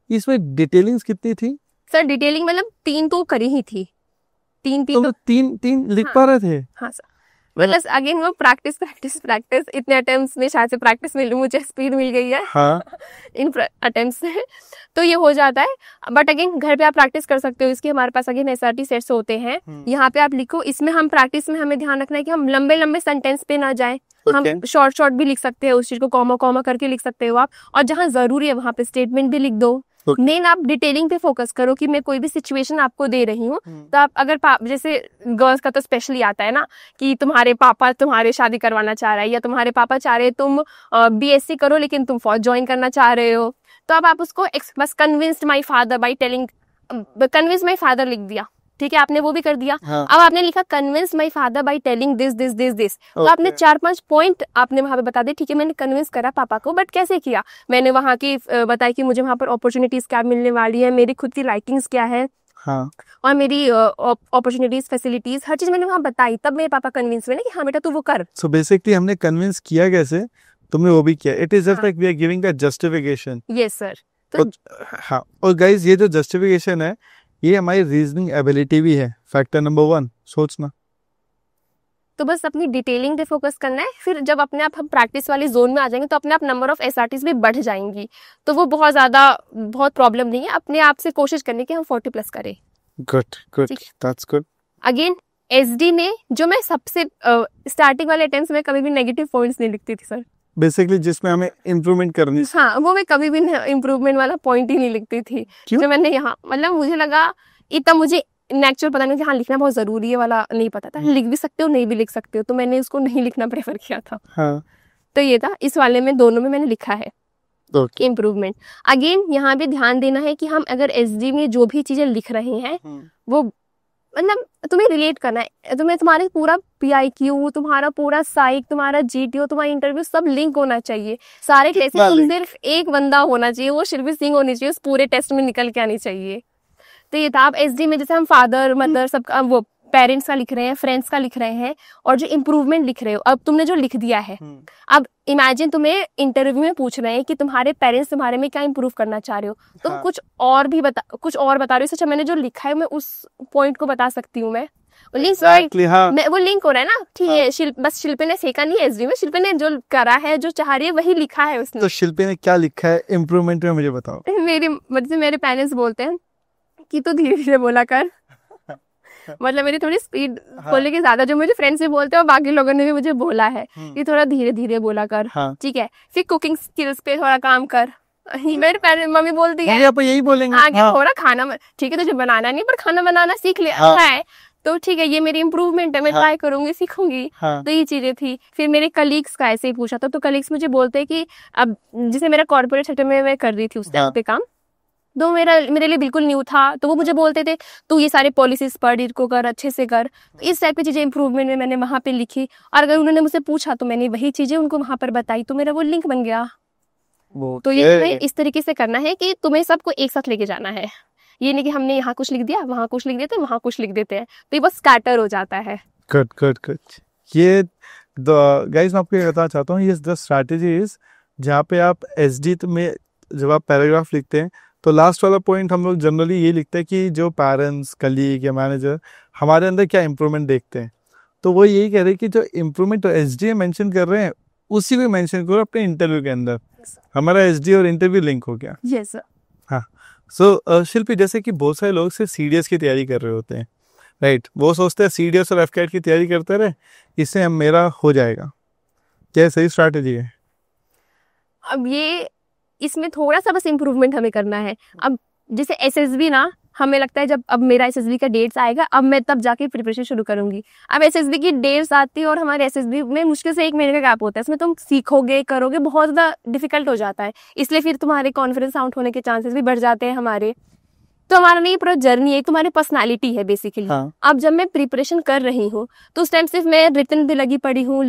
इसमें डिटेलिंग्स कितनी थी? सर डिटेलिंग मतलब 3 तो करी ही थी, 3 लिख पा रहे थे? हाँ सर, मतलब अगेन वो प्रैक्टिस इतने अटेम्प्ट्स में शायद से प्रैक्टिस मिली, मुझे स्पीड मिल गई है इन अटेम्प्ट्स से, तो ये हो जाता है। बट अगेन घर पे आप प्रैक्टिस कर सकते हो इसकी, हमारे पास अगेन SRT सेट्स होते हैं, यहाँ पे आप लिखो। इसमें हम प्रैक्टिस में हमें ध्यान रखना है कि हम लंबे सेंटेंस पे ना जाए, हम शॉर्ट भी लिख सकते हैं, उस चीज को कॉमा करके लिख सकते हो आप, और जहाँ जरूरी है वहां पे स्टेटमेंट भी लिख दो। मेन आप डिटेलिंग पे फोकस करो कि मैं कोई भी सिचुएशन आपको दे रही हूँ, तो आप अगर जैसे गर्ल्स का तो स्पेशली आता है ना कि तुम्हारे पापा तुम्हारे शादी करवाना चाह रहा है, या तुम्हारे पापा चाह रहे तुम BSc करो लेकिन तुम फौज ज्वाइन करना चाह रहे हो, तो अब आप उसको बस convinced my father by telling, convince my father लिख दिया, ठीक है, आपने वो भी कर दिया। अब आपने लिखा convince my father by telling this, तो आपने 4-5 पॉइंट आपने वहां पे बता दिए, ठीक है मैंने कन्विंस करा पापा को, बट कैसे किया, मैंने वहां की बताई कि मुझे वहां पर अपॉर्चुनिटीज क्या मिलने वाली है, मेरी खुद की लाइकिंग्स क्या है, और मेरी अपॉर्चुनिटीज, फैसिलिटीज, हर चीज मैंने वहां बताई, तब मेरे पापा कन्विंस हुए ना कि हाँ बेटा तू वो कर। सो बेसिकली हमने कन्विंस किया कैसे, तुमने वो भी किया। It is just like we are giving the justification. Yes sir. हाँ, और गाइस ये जो जस्टिफिकेशन है ये हमारी रीजनिंग एबिलिटी भी है, फैक्टर नंबर 1 सोचना। तो बस अपनी डिटेलिंग पे फोकस करना है, फिर जब अपने आप हम प्रैक्टिस वाली जोन में आ जाएंगे तो अपने आप नंबर ऑफ SRTs भी बढ़ जाएंगी, तो वो बहुत प्रॉब्लम नहीं है, अपने आप से कोशिश करने की हम 40 प्लस करें। Good, that's good. Again SD में जो मैं सबसे स्टार्टिंग वाले अटेम्प्ट्स में कभी भी नेगेटिव पॉइंट्स नहीं लिखती थी सर, बेसिकली जिसमें हमें इम्प्रूवमेंट करनी। हाँ, वो मैं कभी भी इम्प्रूवमेंट वाला पॉइंट ही नहीं लिखती थी। जो मैंने यहाँ मतलब मुझे लगा इतना मुझे नेचुरल पता नहीं कि हाँ लिखना बहुत जरूरी है वाला नहीं पता था, लिख भी सकते हो नहीं भी लिख सकते हो, तो मैंने उसको नहीं लिखना प्रेफर किया था। तो ये था, इस वाले में दोनों में मैंने लिखा है इम्प्रूवमेंट। अगेन यहाँ भी ध्यान देना है कि हम अगर SD में जो भी चीजें लिख रहे हैं वो मतलब तुम्हें रिलेट करना है, तुम्हें तुम्हारे पूरा PIQ, तुम्हारा पूरा साइक, तुम्हारा GTO, तुम्हारा इंटरव्यू सब लिंक होना चाहिए सारे टेस्ट में। सिर्फ एक बंदा होना चाहिए, वो शिल्पी सिंह होनी चाहिए, उस पूरे टेस्ट में निकल के आनी चाहिए। तो ये था। अब SD में जैसे हम फादर मदर सबका, वो पेरेंट्स का लिख रहे हैं, फ्रेंड्स का लिख रहे हैं, और जो इम्प्रूवमेंट लिख रहे हो, अब तुमने जो लिख दिया है, अब इमेजिन तुम्हें इंटरव्यू में पूछ रहे हैं कि तुम्हारे पेरेंट्स तुम्हारे में क्या इंप्रूव करना चाह रहे हो, तुम हाँ। कुछ और बता रहे हो। अच्छा, मैंने जो लिखा है मैं उस पॉइंट को बता सकती हूँ। मैं वो लिंक हाँ। वो लिंक हो रहा है ना, ठीक है। बस शिल्पी ने फेंका नहीं है SD में, शिल्पी ने जो करा है, जो चाह रही है वही लिखा है उसने। तो शिल्पी ने क्या लिखा है इम्प्रूवमेंट में, मुझे बताओ। मेरे पेरेंट्स बोलते हैं कि तू धीरे धीरे बोला कर। मतलब मेरी थोड़ी स्पीड बोलने की ज्यादा, जो मुझे फ्रेंड्स भी बोलते हैं और बाकी लोगों ने भी मुझे बोला है कि थोड़ा धीरे धीरे बोला कर, ठीक है। फिर कुकिंग स्किल्स पे थोड़ा काम कर। मेरे मम्मी बोलती है आप यही बोलेंगे आगे थोड़ा खाना, ठीक है तुझे बनाना नहीं पर खाना बनाना सीख ले, अच्छा है तो ठीक है, ये मेरी इंप्रूवमेंट है, मैं ट्राई करूंगी, सीखूंगी। तो ये चीजें थी। फिर मेरे कलीग्स का ऐसे ही पूछा था, तो कलीग्स मुझे बोलते हैं कि अब जैसे मेरा कॉर्पोरेट सेक्टर में मैं कर रही थी उस टाइम पे काम, तो मेरे लिए बिल्कुल न्यू था, तो वो मुझे बोलते थे तू ये सारे पॉलिसीज पढ़, इनको कर, अच्छे से कर। तो इस टाइप की चीजें इंप्रूवमेंट में मैंने वहां पे लिखी, और अगर उन्होंने मुझसे पूछा तो मैंने वही चीजें उनको वहां पर बताई, तो मेरा वो लिंक बन गया। तो ये तुम्हें इस तरीके से करना है कि तुम्हें सबको एक साथ लेके जाना है, ये नहीं कि हमने यहाँ कुछ लिख दिया, वहां कुछ लिख देते, वहां कुछ लिख देते हैं, तो ये बस स्कैटर हो जाता है। गुड। ये गाइस मैं आपको ये बताना चाहता हूँ, ये द स्ट्रैटेजी इज जहाँ पे आप SD में जब आप पैराग्राफ लिखते हैं तो लास्ट वाला पॉइंट हम लोग जनरली ये लिखते हैं कि जो पेरेंट्स, कलीग या मैनेजर हमारे अंदर क्या इंप्रूवमेंट देखते हैं। तो वो यही कह रहे हैं कि जो इंप्रूवमेंट SD मेंशन कर रहे हैं उसी को मेंशन करो अपने इंटरव्यू के अंदर। हमारा SD और इंटरव्यू लिंक हो गया। Yes sir. हाँ। सो शिल्पी, जैसे कि बहुत सारे लोग सिर्फ CDS की तैयारी कर रहे होते हैं, राइट? वो सोचते हैं CDS और FCAT की तैयारी करते रहे, इससे मेरा हो जाएगा। क्या सही स्ट्रैटेजी है? अब ये इसमें थोड़ा सा बस इम्प्रूवमेंट हमें करना है। अब जैसे SSB ना, हमें लगता है जब अब मेरा SSB का डेट्स आएगा, अब मैं तब जाके प्रिपरेशन शुरू करूंगी। अब SSB की डेट्स आती है और हमारे SSB में मुश्किल से 1 महीने का गैप होता है, इसमें तुम सीखोगे, करोगे, बहुत ज़्यादा डिफिकल्ट हो जाता है, इसलिए फिर तुम्हारे कॉन्फिडेंस आउट होने के चांसेस भी बढ़ जाते हैं हमारे। तो हमारा नहीं, पूरा जर्नी है, तुम्हारी पर्सनालिटी है बेसिकली। अब जब मैं प्रिपरेशन कर रही हूँ तो उस टाइम सिर्फ मैं रिटन भी लगी पड़ी हूँ,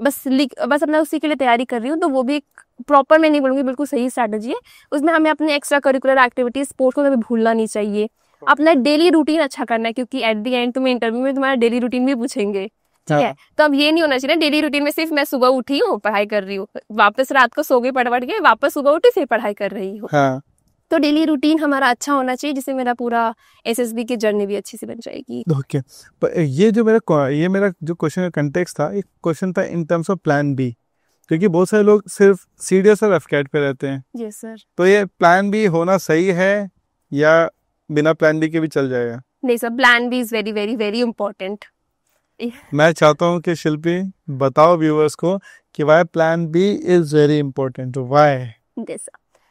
बस अपना उसी के लिए तैयारी कर रही हूँ, तो वो भी एक प्रॉपर, मैं नहीं बोलूँगी बिल्कुल सही स्ट्रैटेजी है। उसमें हमें अपने एक्स्ट्रा करिकुलर एक्टिविटीज, स्पोर्ट्स को कभी भूलना नहीं चाहिए। अपना डेली रूटीन अच्छा करना है, क्योंकि एट द एंड तुम्हें इंटरव्यू में तुम्हारा डेली रूटीन भी पूछेंगे, ठीक है। तो अब ये नहीं होना चाहिए डेली रूटीन में सिर्फ मैं सुबह उठी हूँ, पढ़ाई कर रही हूँ, वापस रात को सो गई, पढ़ के वापस सुबह उठी, फिर पढ़ाई कर रही हूँ। तो डेली रूटीन हमारा अच्छा होना चाहिए, जिससे मेरा पूरा SSB की जर्नी भी अच्छी से बन जाएगी। ओके। पर ये मेरा जो क्वेश्चन का कंटेक्स्ट था, एक क्वेश्चन था in terms of plan B, क्योंकि बहुत सारे लोग सिर्फ CDS और FCAT पे रहते हैं। Yes sir. तो ये प्लान B होना सही है या बिना प्लान B के भी चल जाएगा? नहीं sir, plan B is very very very important. मैं चाहता हूँ कि शिल्पी बताओ व्यूअर्स को कि why plan B is very important, why?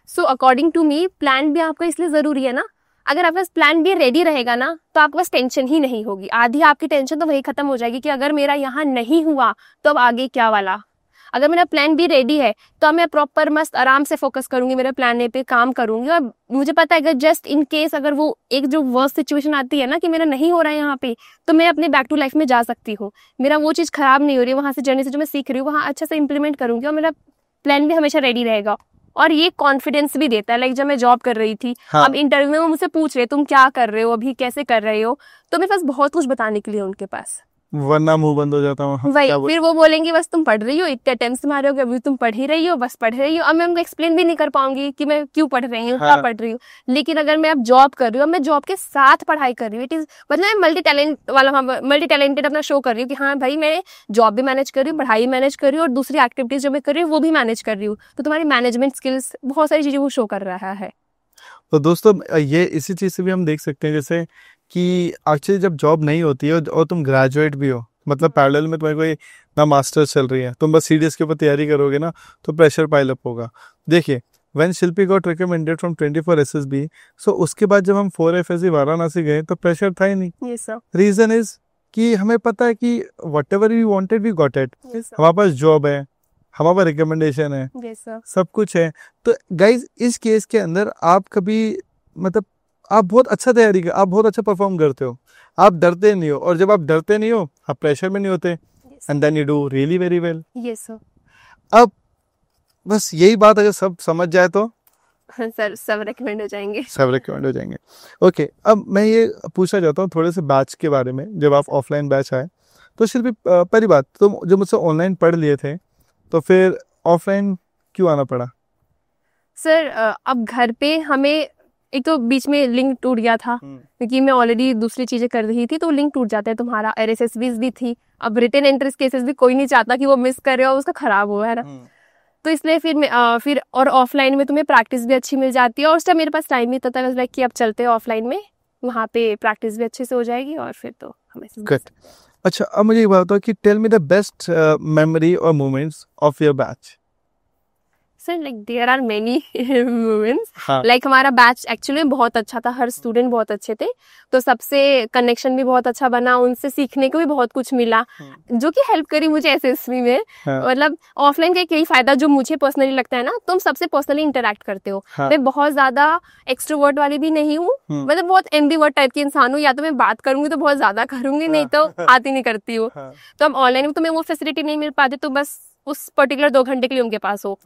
So according to me, plan B आपका इसलिए जरूरी है ना, अगर आपके पास प्लान B रेडी रहेगा ना, तो आपके पास टेंशन ही नहीं होगी। आधी आपकी टेंशन तो वही खत्म हो जाएगी कि अगर मेरा यहाँ नहीं हुआ तो अब आगे क्या वाला। अगर मेरा प्लान B रेडी है तो मैं प्रॉपर मस्त आराम से फोकस करूंगी, मेरे प्लान A पे काम करूंगी, और मुझे पता है अगर जस्ट इन केस अगर वो एक जो वर्स्ट सिचुएशन आती है ना कि मेरा नहीं हो रहा है यहाँ पे, तो मैं अपने बैक टू लाइफ में जा सकती हूँ, मेरा वो चीज़ खराब नहीं हो रही है, वहाँ से जर्नी से जो मैं सीख रही हूँ वहाँ अच्छे से इंप्लीमेंट करूंगी, और मेरा प्लान B हमेशा रेडी रहेगा। और ये कॉन्फिडेंस भी देता है। लाइक जब मैं जॉब कर रही थी, अब इंटरव्यू में वो मुझसे पूछ रहे तुम क्या कर रहे हो अभी, कैसे कर रहे हो, तो मेरे पास बहुत कुछ बताने के लिए उनके पास, वरना मुंह बंद हो जाता हूँ। वही फिर वो बोलेंगे बस तुम पढ़ रही हो, इतने अटेम्प्ट्स तुम्हारे हो गए, अभी तुम पढ़ ही रही हो, बस पढ़ रही हो। अब मैं उनको एक्सप्लेन भी नहीं कर पाऊंगी कि मैं क्यों पढ़ रही हूँ, क्या पढ़ रही हूँ। लेकिन अगर मैं अब जॉब कर रही हूँ, मैं जॉब के साथ पढ़ाई कर रही हूँ, इट इज मतलब मल्टी टैलेंटेड अपना शो कर रही हूँ कि हाँ भाई मैं जॉब भी मैनेज कर रही हूँ, पढ़ाई मैनेज कर रही हूँ, और दूसरी एक्टिविटीज जो मैं कर रही हूँ वो भी मैनेज कर रही हूँ। तो तुम्हारी मैनेजमेंट स्किल्स, बहुत सारी चीजें वो शो कर रहा है। तो दोस्तों ये इसी चीज से भी हम देख सकते हैं, जैसे कि एक्चुअली जब जॉब नहीं होती है और तुम ग्रेजुएट भी हो, मतलब पैरेलल में तुम्हारी कोई ना मास्टर्स चल रही है, तुम बस CDS के ऊपर तैयारी करोगे ना, तो प्रेशर पाइल अप होगा। देखिए, when Shilpi got recommended from 24 SSB, सो उसके बाद जब हम 4 FSC वाराणसी गए तो प्रेशर था ही नहीं। yes, रीजन इज कि हमें पता है कि whatever we wanted we got it. हमारे पास जॉब है, हमारे पास रिकमेंडेशन है, yes, सब कुछ है। तो गाइज इस केस के अंदर आप कभी मतलब आप बहुत अच्छा तैयारी कर, आप बहुत अच्छा परफॉर्म करते हो, आप डरते नहीं हो, और जब आप डरते नहीं हो आप प्रेशर में नहीं होते, and then you do really very well. Yes sir. अब बस यही बात अगर सब समझ जाए तो सर सब रिकमेंड हो जाएंगे, सब रिकमेंड हो जाएंगे। ओके, अब मैं ये पूछना चाहता हूँ थोड़े से बैच के बारे में। जब आप ऑफलाइन बैच आए तो सिर्फ पहली बात, तुम जो मुझसे ऑनलाइन पढ़ लिए थे तो फिर ऑफलाइन क्यों आना पड़ा? सर अब घर पे हमें एक तो बीच में लिंक टूट गया था, क्योंकि मैं ऑलरेडी दूसरी चीजें कर रही थी, तो लिंक टूट जाता है तुम्हारा। RSSBs भी थी, अब रिटन एंट्रेंस केसेस भी कोई नहीं चाहता कि वो मिस करे और उसका खराब हो, है ना। तो इसलिए फिर और ऑफलाइन में तुम्हें प्रैक्टिस भी अच्छी मिल जाती है, और उस टाइम मेरे पास टाइम भी था, लाइक कि अब चलते हैं ऑफलाइन में, वहाँ पे प्रैक्टिस भी अच्छे से हो जाएगी और फिर तो हमें गुड। अच्छा, अब मुझे ये बताओ कि tell me the best memory और moments of your batch. Sir like there are many moments. हाँ। लाइक हमारा बैच एक्चुअली बहुत अच्छा था, हर स्टूडेंट बहुत अच्छे थे, तो सबसे कनेक्शन भी बहुत अच्छा बना, उनसे सीखने को भी बहुत कुछ मिला, जो कि हेल्प करी मुझे SSB में। मतलब ऑफलाइन का यही फायदा जो मुझे पर्सनली लगता है ना, तुम सबसे पर्सनली इंटरेक्ट करते हो। मैं बहुत ज्यादा एक्सट्रोवर्ट वाली भी नहीं हूँ, मतलब बहुत एम्बिवर्ट टाइप की इंसान हूँ, या तो मैं बात करूंगी तो बहुत ज्यादा करूंगी, नहीं तो बात ही नहीं करती हूँ। तो अब ऑनलाइन में तुम्हें वो फैसिलिटी नहीं मिल पाती, तो बस उस पर्टिकुलर 2 घंटे के लिए उनके पास हो,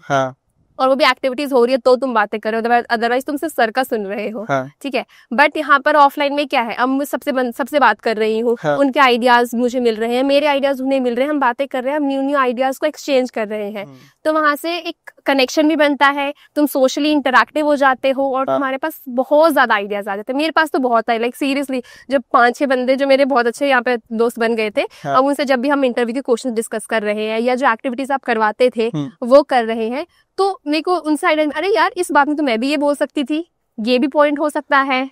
और वो भी एक्टिविटीज हो रही है तो तुम बातें कर रहे हो, अदरवाइज तुम सिर्फ सर का सुन रहे हो। ठीक है, बट यहाँ पर ऑफलाइन में क्या है, अब मैं सबसे बात कर रही हूँ, उनके आइडियाज मुझे मिल रहे हैं, मेरे आइडियाज उन्हें मिल रहे हैं, हम बातें कर रहे हैं, हम न्यू आइडियाज को एक्सचेंज कर रहे हैं, तो वहां से एक कनेक्शन भी बनता है, तुम सोशली इंटरैक्टिव हो जाते हो, और तुम्हारे पास बहुत ज्यादा आइडियाज आ जाते हैं। मेरे पास तो बहुत है, लाइक सीरियसली जब 5-6 बंदे जो मेरे बहुत अच्छे यहाँ पे दोस्त बन गए थे, अब उनसे जब भी हम इंटरव्यू के क्वेश्चन डिस्कस कर रहे हैं, या जो एक्टिविटीज आप करवाते थे वो कर रहे हैं, तो मेरे को उनसे आइडिया, अरे यार इस बात में तो मैं भी ये बोल सकती थी, ये भी पॉइंट हो सकता है।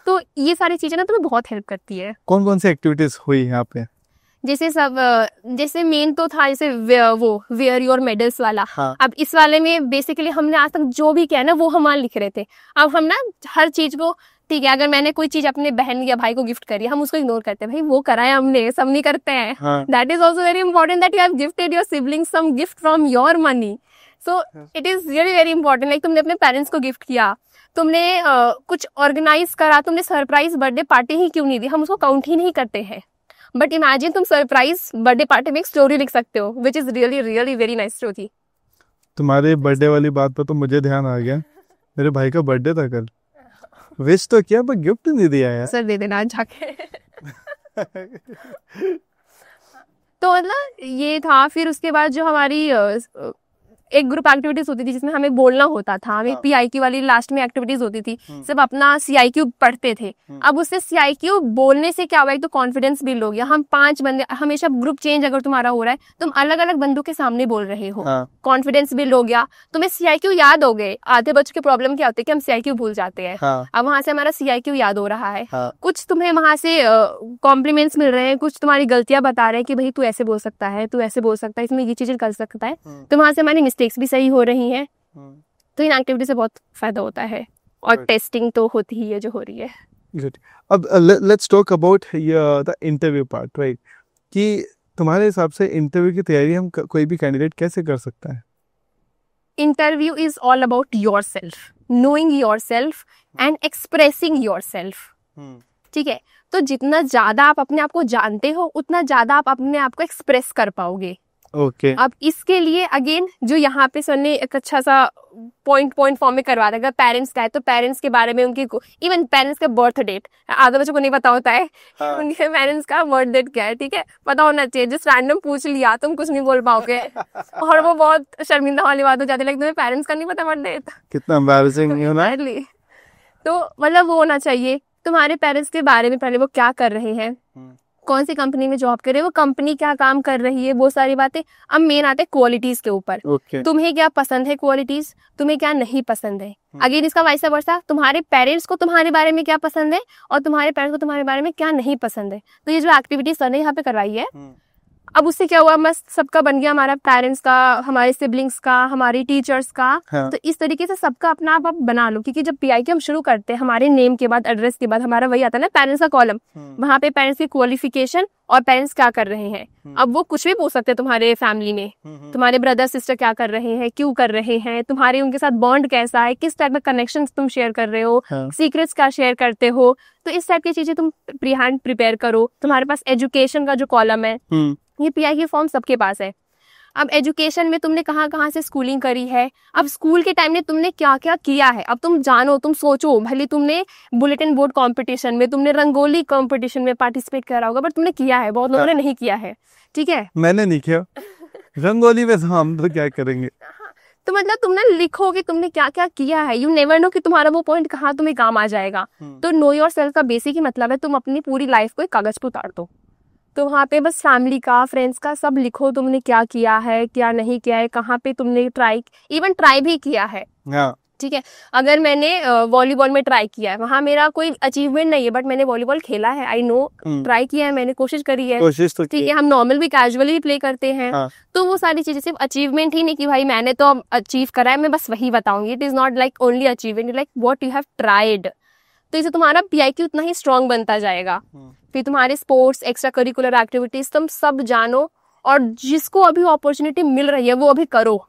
तो ये सारी चीजें ना तुम्हें बहुत हेल्प करती है। कौन कौन सी एक्टिविटीज हुई यहाँ पे? जैसे मेन तो था जैसे वो वेयर योर मेडल्स वाला। अब इस वाले में बेसिकली हमने आज तक जो भी किया ना वो हम लिख रहे थे। अब हम ना हर चीज को, ठीक है, अगर मैंने कोई चीज अपने बहन या भाई को गिफ्ट करी, हम उसको इग्नोर करते हैं, भाई वो कराया हमने, सब नहीं करते हैं। That is also very important that you have gifted your siblings some gift from your money, so it is really very important. Like तुमने अपने पेरेंट्स को गिफ्ट किया, तुमने कुछ ऑर्गेनाइज करा, तुमने सरप्राइज बर्थडे पार्टी ही क्यों नहीं दी, हम उसको काउंट ही नहीं करते हैं। बट इमेजिन तुम सरप्राइज बर्थडे पार्टी में एक स्टोरी लिख सकते हो, which is really really very nice story. तुम्हारे बर्थडे वाली बात पर तो मुझे ध्यान आ गया, मेरे भाई का बर्थडे था कल, विश तो किया पर गिफ्ट नहीं दिया यार। सर दे देना आज जाके। तो मतलब ये था। फिर उसके बाद जो हमारी एक ग्रुप एक्टिविटीज होती थी जिसमें हमें बोलना होता था, हमें PIQ वाली लास्ट में एक्टिविटीज होती थी, सब अपना CIQ पढ़ते थे। अब उससे CIQ बोलने से क्या हुआ, एक तो कॉन्फिडेंस बिल्ड हो गया। हम 5 बंदे, हमेशा ग्रुप चेंज अगर तुम्हारा हो रहा है, तुम अलग अलग बंदों के सामने बोल रहे हो, कॉन्फिडेंस बिल्ड हो गया, तुम्हें CIQ याद हो गए। आधे बच्चों की प्रॉब्लम क्या होती है कि हम CIQ भूल जाते हैं। अब वहां से हमारा CIQ याद हो रहा है। कुछ तुम्हें वहां से कॉम्प्लीमेंट्स मिल रहे हैं, कुछ तुम्हारी गलतियां बता रहे हैं कि भाई तू ऐसे बोल सकता है, तू ऐसे बोल सकता है, इसमें ये चीजें कर सकता है, तो वहां से हमारी मिस्टेक्स भी सही हो रही हैं। तो इन एक्टिविटी से बहुत फायदा होता है, और टेस्टिंग तो होती ही है जो हो रही है। Good. अब let's talk about the interview part, right? कि तुम्हारे हिसाब से इंटरव्यू की तैयारी हम कोई भी कैंडिडेट कैसे कर सकता है? Interview is all about your self, knowing your self and expressing your self. ठीक है, तो जितना ज्यादा आप अपने आप को जानते हो, उतना ज्यादा आप अपने आप को एक्सप्रेस कर पाओगे। ओके। अब इसके लिए अगेन जो यहाँ पे सर ने एक अच्छा सा पॉइंट फॉर्म में करवा देगा, पेरेंट्स का है तो पेरेंट्स के बारे में, उनकी इवन पेरेंट्स का बर्थ डेट आधे बच्चों को नहीं पता होता है। उनके पेरेंट्स का बर्थ डेट क्या है, ठीक है, पता होना चाहिए। जस्ट रैंडम पूछ लिया, तुम कुछ नहीं बोल पाओगे, और वो बहुत शर्मिंदा वाली बात हो जाती है, लाइक तुम्हें पेरेंट्स का नहीं पता बर्थ डेट, कितना एम्बैरेसिंग है ना। तो मतलब वो होना चाहिए तुम्हारे पेरेंट्स के बारे में, पहले वो क्या कर रहे हैं, कौन सी कंपनी में जॉब कर रहे हैं, वो कंपनी क्या काम कर रही है, वो सारी बातें। अब मेन आते हैं क्वालिटीज के ऊपर। तुम्हें क्या पसंद है क्वालिटीज, तुम्हें क्या नहीं पसंद है। अगेन इसका वाइसा वर्सा, तुम्हारे पेरेंट्स को तुम्हारे बारे में क्या पसंद है, और तुम्हारे पेरेंट्स को तुम्हारे बारे में क्या नहीं पसंद है। तो ये जो एक्टिविटी सर ने यहाँ पे करवाई है, अब उससे क्या हुआ, मस्त सबका बन गया, हमारा पेरेंट्स का, हमारे सिबलिंग्स का, हमारी टीचर्स का। हाँ। तो इस तरीके से सबका अपना आप बना लो, क्योंकि जब PIQ हम शुरू करते हैं, हमारे नेम के बाद एड्रेस के बाद हमारा वही आता है ना पेरेंट्स का कॉलम, वहाँ पे पेरेंट्स की क्वालिफिकेशन और पेरेंट्स क्या कर रहे हैं। अब वो कुछ भी पूछ सकते हैं तुम्हारे फैमिली में, तुम्हारे ब्रदर सिस्टर क्या कर रहे हैं, क्यों कर रहे हैं, तुम्हारे उनके साथ बॉन्ड कैसा है, किस टाइप का कनेक्शन तुम शेयर कर रहे हो, सीक्रेट्स क्या शेयर करते हो। तो इस टाइप की चीजें तुम प्री हैंड प्रिपेयर करो। तुम्हारे पास एजुकेशन का जो कॉलम है, ये PIQ फॉर्म सबके पास है। अब एजुकेशन में तुमने कहाँ कहाँ से स्कूलिंग करी है, अब स्कूल के टाइम में तुमने क्या क्या किया है, अब तुम जानो, तुम सोचो। भले तुमने बुलेटिन बोर्ड कंपटीशन में, तुमने रंगोली कंपटीशन में पार्टिसिपेट करा होगा, बट तुमने किया है, बहुत लोगों ने नहीं किया है, ठीक है। मैंने नहीं किया रंगोली में, हम तो क्या करेंगे। तो मतलब तुमने लिखो कि तुमने क्या क्या किया है, यू नेवर नो कि तुम्हारा वो पॉइंट कहाँ तुम्हें काम आ जाएगा। तो नो योर सेल्फ का बेसिक ही मतलब है तुम अपनी पूरी लाइफ को एक कागज पे उतार दो। तो वहाँ पे बस फैमिली का, फ्रेंड्स का सब लिखो, तुमने क्या किया है, क्या नहीं किया है, कहाँ पे तुमने इवन ट्राई भी किया है। ठीक है, अगर मैंने वॉलीबॉल में ट्राई किया है, वहाँ मेरा कोई अचीवमेंट नहीं है, बट मैंने वॉलीबॉल खेला है, आई नो, ट्राई किया है मैंने, कोशिश करी है, कोशिश तो ठीक है। हम नॉर्मल भी कैजुअली भी प्ले करते हैं। तो वो सारी चीजें सिर्फ अचीवमेंट ही नहीं कि भाई मैंने तो अचीव करा है, मैं बस वही बताऊंगी। It is not like only achievement, like what you have tried. तो इससे तुम्हारा PIQ उतना ही स्ट्रांग बनता जाएगा। फिर तुम्हारे स्पोर्ट्स, एक्स्ट्रा करिकुलर एक्टिविटीज तुम सब जानो, और जिसको अभी अपॉर्चुनिटी मिल रही है वो अभी करो।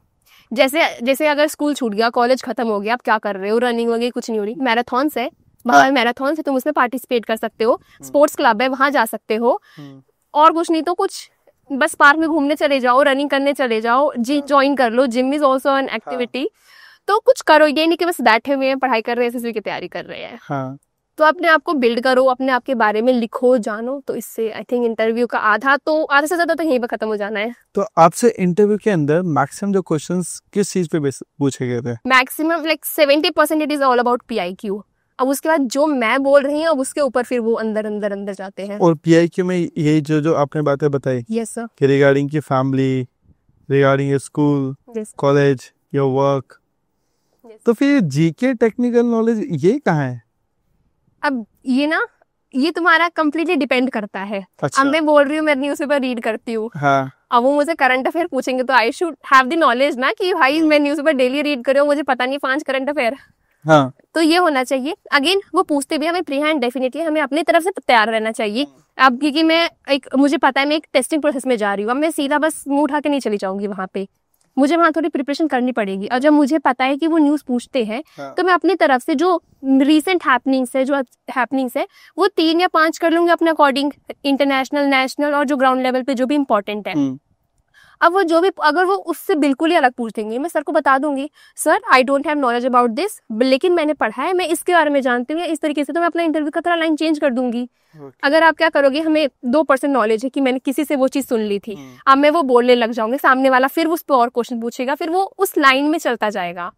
जैसे अगर स्कूल छूट गया, कॉलेज खत्म हो गया, आप क्या कर रहे हो, रनिंग वगैरह कुछ नहीं हो रही, मैराथॉन्स है, वहाँ मैराथॉन से तुम उसमें पार्टिसिपेट कर सकते हो, स्पोर्ट्स क्लब है वहाँ जा सकते हो, और कुछ नहीं तो कुछ बस पार्क में घूमने चले जाओ, रनिंग करने चले जाओ, जिम ज्वाइन कर लो, gym is also an activity. तो कुछ करो, ये नहीं कि बस बैठे हुए हैं, पढ़ाई कर रहे हैं, SSB की तैयारी कर रहे हैं। तो अपने आप को बिल्ड करो, अपने आप के बारे में लिखो, जानो। तो इससे आई थिंक इंटरव्यू का आधा से ज्यादा तो यहीं पर खत्म हो जाना है। तो आपसे इंटरव्यू के अंदर मैक्सिमम जो क्वेश्चंस किस चीज पे पूछे गए थे? Maximum like 70% it is all about PIQ। अब उसके बाद जो मैं बोल रही हूँ, अब उसके ऊपर फिर वो अंदर जाते हैं। और PIQ में यही जो आपने बातें बताई, यस सर, कि रिगार्डिंग की family, regarding your school, college, your work, तो फिर GK टेक्निकल नॉलेज ये कहाँ है? अब ये तुम्हारा कंप्लीटली डिपेंड करता है। अब मैं बोल रही हूँ, मैं न्यूज़पेपर रीड करती हूँ, अब वो मुझे करंट अफेयर पूछेंगे तो I should have the knowledge ना, कि भाई मैं न्यूज़पेपर डेली रीड कर रही हूँ, मुझे पता नहीं 5 करंट अफेयर। तो ये होना चाहिए। अगेन वो पूछते भी हमें प्री हैंड, डेफिनेटली हमें अपनी तरफ से तैयार रहना चाहिए। अब क्योंकि मुझे पता है मैं एक टेस्टिंग प्रोसेस में जा रही हूँ, अब मैं सीधा बस मुंह उठा के नहीं चली जाऊंगी वहां पे, मुझे वहां थोड़ी प्रिपरेशन करनी पड़ेगी। और जब मुझे पता है कि वो न्यूज़ पूछते हैं, तो मैं अपनी तरफ से जो रीसेंट हैपनिंग्स है वो 3 या 5 कर लूंगी अपने अकॉर्डिंग, इंटरनेशनल, नेशनल और जो ग्राउंड लेवल पे जो भी इम्पोर्टेंट है। अब वो जो भी, अगर वो उससे बिल्कुल ही अलग पूछ देंगे, मैं सर को बता दूंगी, sir I don't have knowledge about this, लेकिन मैंने पढ़ा है, मैं इसके बारे में जानती हूँ, इस तरीके से तो मैं अपना इंटरव्यू का थोड़ा लाइन चेंज कर दूंगी। अगर आप क्या करोगे, हमें 2% नॉलेज है कि मैंने किसी से वो चीज सुन ली थी, अब मैं वो बोलने लग जाऊंगी, सामने वाला फिर उस पर और क्वेश्चन पूछेगा, फिर वो उस लाइन में चलता जाएगा।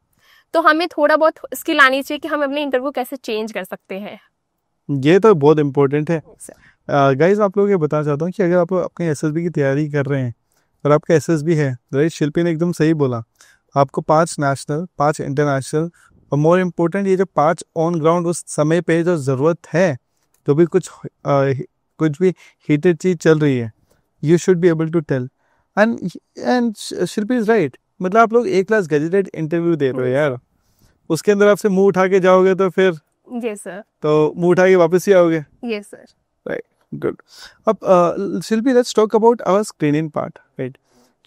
तो हमें थोड़ा बहुत स्किल आनी चाहिए कि हम अपने इंटरव्यू कैसे चेंज कर सकते हैं। ये तो बहुत इंपॉर्टेंट है। गाइस आप लोगों को बताना चाहता हूँ कि अगर आप अपने SSB की तैयारी कर रहे हैं और आपका SSB है, राइट, शिल्पी ने एकदम सही बोला, आपको 5 नेशनल, 5 इंटरनेशनल और मोर इम्पोर्टेंट ये जो 5 ऑन ग्राउंड उस समय पे जो ज़रूरत है, तो भी कुछ भी हीटेड चीज़ चल रही है, you should be able to tell. And Shilpi is right, मतलब आप लोग A क्लास गजेटेड इंटरव्यू दे रहे हो यार, उसके अंदर आपसे मुंह उठा के जाओगे तो फिर यस सर, तो मुंह उठा के वापस ही आओगे। Yes sir, right, good. अब Shilpi, let's talk about our screening part, right,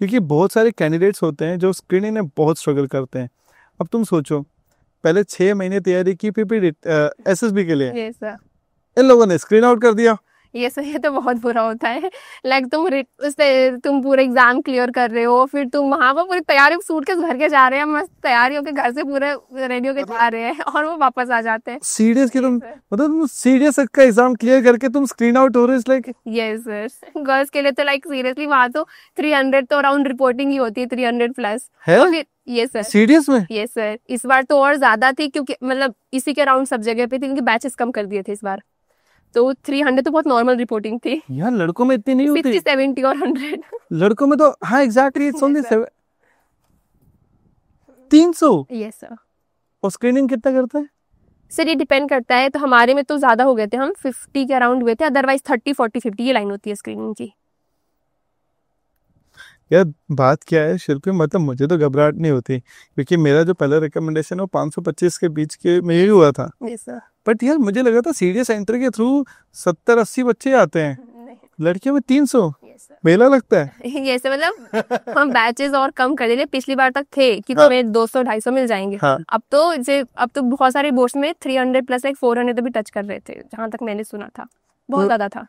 क्योंकि बहुत सारे कैंडिडेट्स होते हैं जो स्क्रीनिंग में बहुत स्ट्रगल करते हैं। अब तुम सोचो, पहले 6 महीने तैयारी की SSB के लिए, yes, sir. इन लोगों ने स्क्रीन आउट कर दिया। ये तो बहुत बुरा होता है। लाइक तुम पूरे एग्जाम क्लियर कर रहे हो, फिर तुम वहां पर पूरी तैयारी सूट के घर के जा रहे हैं, मस्त तैयारी होके घर से पूरे रेडी होके जा रहे हैं, और वो वापस आ जाते हैं। सीरियस की तुम सीरियस का एग्जाम क्लियर करके तुम स्क्रीन आउट हो रहे हो, लाइक यस सर। गर्ल्स के लिए तो लाइक सीरियसली वहां तो 300 तो अराउंड रिपोर्टिंग ही होती है, 300 प्लस है। यस सर, सीरियस में? यस सर, इस बार तो और ज्यादा थी, क्योंकि मतलब इसी के अराउंड सब जगह पे थी, क्योंकि बैचेस कम कर दिए थे इस बार। तो 300 तो बहुत नॉर्मल रिपोर्टिंग थी यार, लड़कों में इतनी नहीं होती। 60, 70 और 100 लड़कों में तो हाँ exactly it's only 300। Yes sir. और स्क्रीनिंग कितना करता है सर? ये डिपेंड करता है, तो हमारे में तो ज्यादा हो गए थे, हम 50 के अराउंड हुए थे, अदरवाइज 30, 40, 50 ये लाइन होती है स्क्रीनिंग की। यार बात क्या है शिल्पी, मतलब मुझे तो घबराहट नहीं होती क्योंकि मेरा जो पहला रिकमेंडेशन वो 525 के बीच के में ही हुआ था। बट यार मुझे लगा था सीडीएस सेंटर के थ्रू 70-80 बच्चे आते हैं, लड़कियों में 300 मेला लगता है। ये से मतलब हम बैचेस और कम कर दिए, पिछली बार तक थे कि तुम्हें 200-250 मिल जाएंगे। अब तो बहुत सारे बोर्ड्स में 300 प्लस 400 तो भी टच कर रहे थे, जहां तक मैंने सुना था बहुत ज्यादा था।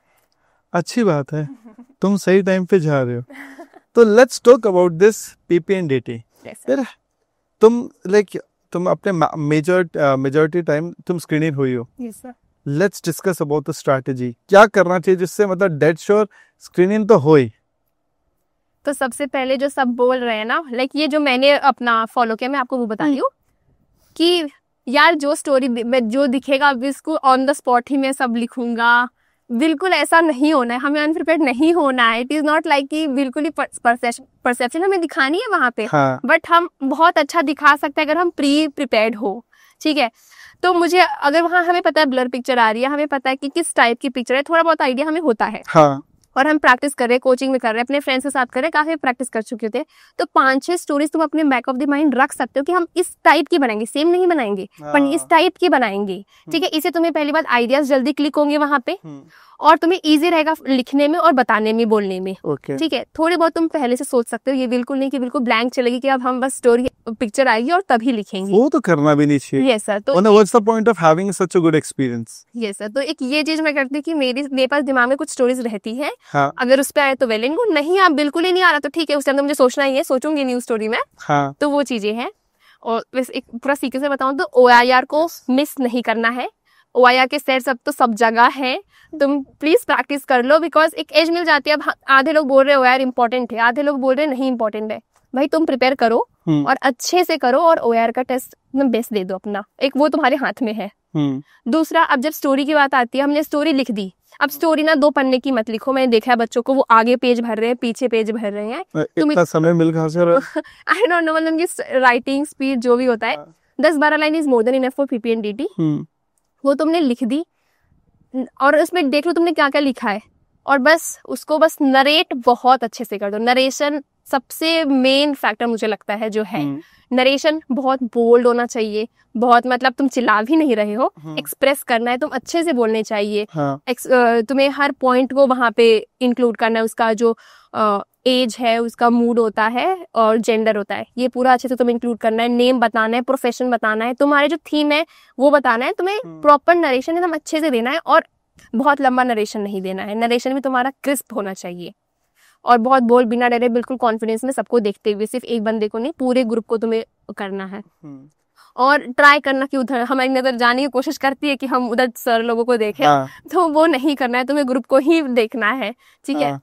अच्छी बात है, तुम सही टाइम पे जा रहे हो। तो लेट्स टॉक अबाउट दिस पीपीएनडीटी। फिर तुम अपने मेजॉरिटी टाइम तुम स्क्रीनिंग हुई हो। Let's discuss about the strategy, क्या करना चाहिए जिससे मतलब डेड श्योर स्क्रीनिंग तो हो ही। तो सबसे पहले जो सब बोल रहे हैं ना, ये जो मैंने अपना फॉलो किया, मैं आपको वो बता रही हूँ कि यार जो स्टोरी में जो दिखेगा इसको ऑन द स्पॉट ही मैं सब लिखूंगा, बिल्कुल ऐसा नहीं होना है। हमें अनप्रिपेयर्ड नहीं होना है। इट इज नॉट लाइक कि बिल्कुल ही परसेप्शन हमें दिखानी है वहां पे, बट हम बहुत अच्छा दिखा सकते हैं अगर हम प्रिपेयर्ड हो, ठीक है। तो मुझे अगर वहाँ हमें पता है ब्लर पिक्चर आ रही है, हमें पता है कि किस टाइप की पिक्चर है, थोड़ा बहुत आइडिया हमें होता है। और हम प्रैक्टिस कर रहे हैं, कोचिंग में कर रहे हैं, अपने फ्रेंड्स के साथ कर रहे हैं, काफी प्रैक्टिस कर चुके थे। तो 5-6 स्टोरीज तुम अपने बैक ऑफ द माइंड रख सकते हो कि हम इस टाइप की बनाएंगे, सेम नहीं बनाएंगे पर इस टाइप की बनाएंगे, ठीक है। इससे तुम्हें पहली बात आइडियाज जल्दी क्लिक होंगे वहां पे, और तुम्हें इजी रहेगा लिखने में और बताने में, बोलने में, ठीक है। थोड़े बहुत तुम पहले से सोच सकते हो, ये बिल्कुल नहीं कि बिल्कुल ब्लैंक चलेगी कि अब हम बस स्टोरी पिक्चर आएगी और तभी लिखेंगे, वो तो करना भी नहीं चाहिए। Yes sir. तो what's the point of having such a good experience. Yes sir. तो एक ये चीज मैं करती हूँ कि मेरे पास दिमाग में कुछ स्टोरीज रहती है, अगर उस पे आए तो वेल एंड गुड, नहीं आप बिल्कुल ही नहीं आ रहा तो ठीक है, उस टाइम तो मुझे सोचना ही है, सोचूंगी न्यू स्टोरी में। तो वो चीजें हैं। और वैसे एक पूरा सीक्वेंस से बताऊं तो OIR को मिस नहीं करना है। OIR के सेट सब तो सब जगह है, तुम प्लीज प्रैक्टिस कर लो, बिकॉज एक एज मिल जाती है। अब आधे लोग बोल रहे हो OIR इंपॉर्टेंट है, आधे लोग बोल रहे हैं नहीं इंपॉर्टेंट है। भाई तुम प्रिपेयर करो और अच्छे से करो, और OIR का टेस्ट में बेस्ट दे दो अपना, एक वो तुम्हारे हाथ में है। दूसरा, अब जब स्टोरी की बात आती है, हमने स्टोरी लिख दी, अब स्टोरी ना 2 पन्ने की मत लिखो। मैंने देखा है बच्चों को, वो आगे पेज भर रहे हैं, पीछे पेज भर रहे हैं। इतना समय मिल कहां से रहा है? आई डोंट नो, मतलब उनकी राइटिंग स्पीड जो भी होता है, 10-12 line is more than enough for PPNDT। वो तुमने लिख दी और उसमें देख लो तुमने क्या क्या लिखा है, और बस उसको बस नरेट बहुत अच्छे से कर दो। नरेशन सबसे मेन फैक्टर मुझे लगता है जो है। नरेशन बहुत बोल्ड होना चाहिए, बहुत मतलब तुम चिल्ला भी नहीं रहे हो, एक्सप्रेस करना है, तुम अच्छे से बोलने चाहिए। तुम्हें हर पॉइंट को वहां पे इंक्लूड करना है, उसका जो एज है, उसका मूड होता है और जेंडर होता है, ये पूरा अच्छे से तुम्हें इंक्लूड करना है। नेम बताना है, प्रोफेशन बताना है, तुम्हारे जो थीम है वो बताना है। तुम्हें प्रॉपर नरेशन एकदम अच्छे से देना है, और बहुत लंबा नरेशन नहीं देना है। नरेशन भी तुम्हारा क्रिस्प होना चाहिए, और बहुत बोल बिना डरे, बिल्कुल कॉन्फिडेंस में, सबको देखते हुए, सिर्फ एक बंदे को नहीं, पूरे ग्रुप को तुम्हें करना है। और ट्राई करना कि उधर हमारी नजर जाने की कोशिश करती है कि हम उधर सर लोगों को देखें, तो वो नहीं करना है, तुम्हें ग्रुप को ही देखना है, ठीक है।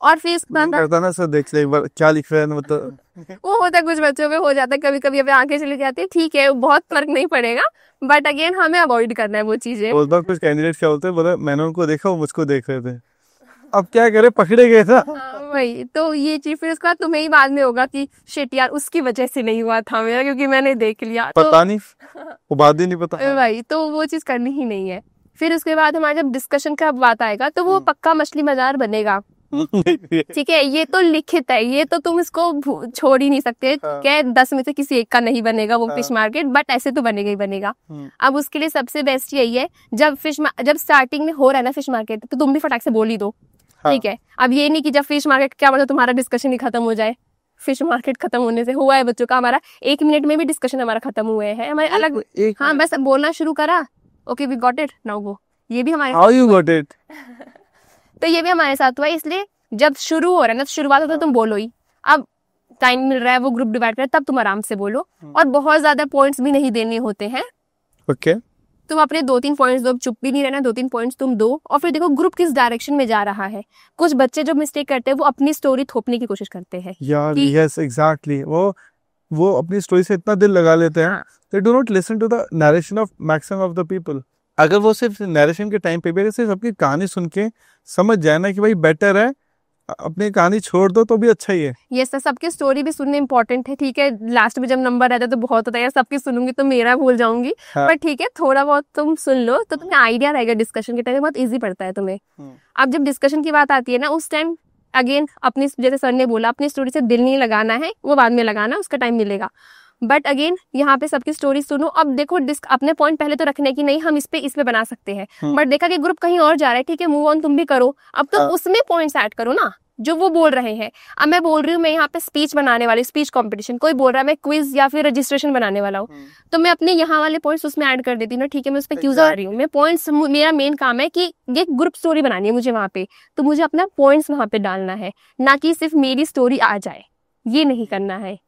और फिर सर देख ले क्या लिख रहे हैं, मतलब वो होता है, कुछ बच्चों में हो जाता है, कभी कभी अभी आंखें चली जाती है, ठीक है, बहुत फर्क नहीं पड़ेगा, बट अगेन हमें अवॉइड करना है वो चीजें। कुछ कैंडिडेट क्या होते हैं, बोले मैंने उनको देखा, वो मुझको देख रहे थे, अब क्या करे, पकड़े गए था। वही तो ये चीज फिर उसका तुम्हें ही बाद में होगा कि शिट यार उसकी वजह से नहीं हुआ था मेरा, क्योंकि मैंने देख लिया, पता नहीं, वो बात ही नहीं पता। वही तो वो चीज करनी ही नहीं है। फिर उसके बाद हमारा जब डिस्कशन का बात आएगा तो वो पक्का मछली बाजार बनेगा, ठीक है। ये तो लिखित है, ये तो तुम इसको छोड़ ही नहीं सकते। क्या 10 में से किसी एक का नहीं बनेगा वो फिश मार्केट, बट ऐसे तो बनेगा ही बनेगा। अब उसके लिए सबसे बेस्ट यही है, जब स्टार्टिंग में हो रहा है ना फिश मार्केट, तो तुम भी फटाक से बोल ही दो, ठीक है। अब ये नहीं कि जब फिश मार्केट क्या मतलब तुम्हारा डिस्कशन ही खत्म हो जाए। फिश मार्केट खत्म होने से हुआ है बच्चों का, हमारा 1 मिनट में भी डिस्कशन हमारा खत्म हुए हैं, हमारे अलग। हाँ, बस बोलना शुरू करा, okay we got it now go. ये भी हमारे हाउ यू गॉट इट, तो ये भी हमारे साथ हुआ है। इसलिए जब शुरू हो रहा है ना, शुरुआत होता है तुम बोलो ही। अब टाइम मिल रहा है, वो ग्रुप डिवाइड कर, तब तुम आराम से बोलो, और बहुत ज्यादा पॉइंट्स भी नहीं देने होते हैं। ओके, तुम अपने 2-3 पॉइंट्स दो, चुप भी नहीं रहना, 2-3 पॉइंट्स तुम दो, और फिर देखो ग्रुप किस डायरेक्शन में जा रहा है। कुछ बच्चे जो मिस्टेक करते हैं, वो अपनी स्टोरी थोपने की कोशिश करते हैं यार। यस एग्जैक्टली, वो अपनी स्टोरी से इतना दिल लगा लेते हैं, they do not listen to the narration of maximum of the people. अगर वो सिर्फ नरेशन के टाइम पे भी सिर्फ अपनी कहानी सुन के समझ जाए ना कि भाई बेटर है, अपनी कहानी छोड़ दो तो भी अच्छा ही है। यस सर, सबकी स्टोरी भी सुनना इंपॉर्टेंट है, ठीक है। लास्ट में जब नंबर रहता है तो बहुत होता है यार, सबकी सुनूंगी तो मेरा भूल जाऊंगी, पर ठीक है, थोड़ा बहुत तुम सुन लो तो तुम्हें आइडिया रहेगा डिस्कशन के टाइम, बहुत इजी पड़ता है तुम्हें। अब जब डिस्कशन की बात आती है ना, उस टाइम अगेन अपनी, जैसे सर ने बोला, अपनी स्टोरी से दिल नहीं लगाना है, वो बाद में लगाना, उसका टाइम मिलेगा। बट अगेन यहाँ पे सबकी स्टोरी सुनो। अब देखो अपने पॉइंट पहले तो रखने की नहीं, हम इस पे बना सकते हैं, बट देखा कि ग्रुप कहीं और जा रहा है, ठीक है मूव ऑन, तुम भी करो। अब तो उसमें पॉइंट्स ऐड करो ना जो वो बोल रहे हैं। अब मैं बोल रही हूँ मैं यहाँ पे स्पीच बनाने वाली, स्पीच कंपटीशन, कोई बोल रहा है मैं क्विज या फिर रजिस्ट्रेशन बनाने वाला हूँ, तो मैं अपने यहाँ वाले पॉइंट्स उसमें ऐड कर देती हूँ ना, ठीक है मैं उस पर क्यों जा रही हूँ, मैं पॉइंट्स, मेरा मेन काम है कि ये ग्रुप स्टोरी बनानी है मुझे वहाँ पे, तो मुझे अपना पॉइंट्स वहाँ पे डालना है, ना कि सिर्फ मेरी स्टोरी आ जाए, ये नहीं करना है।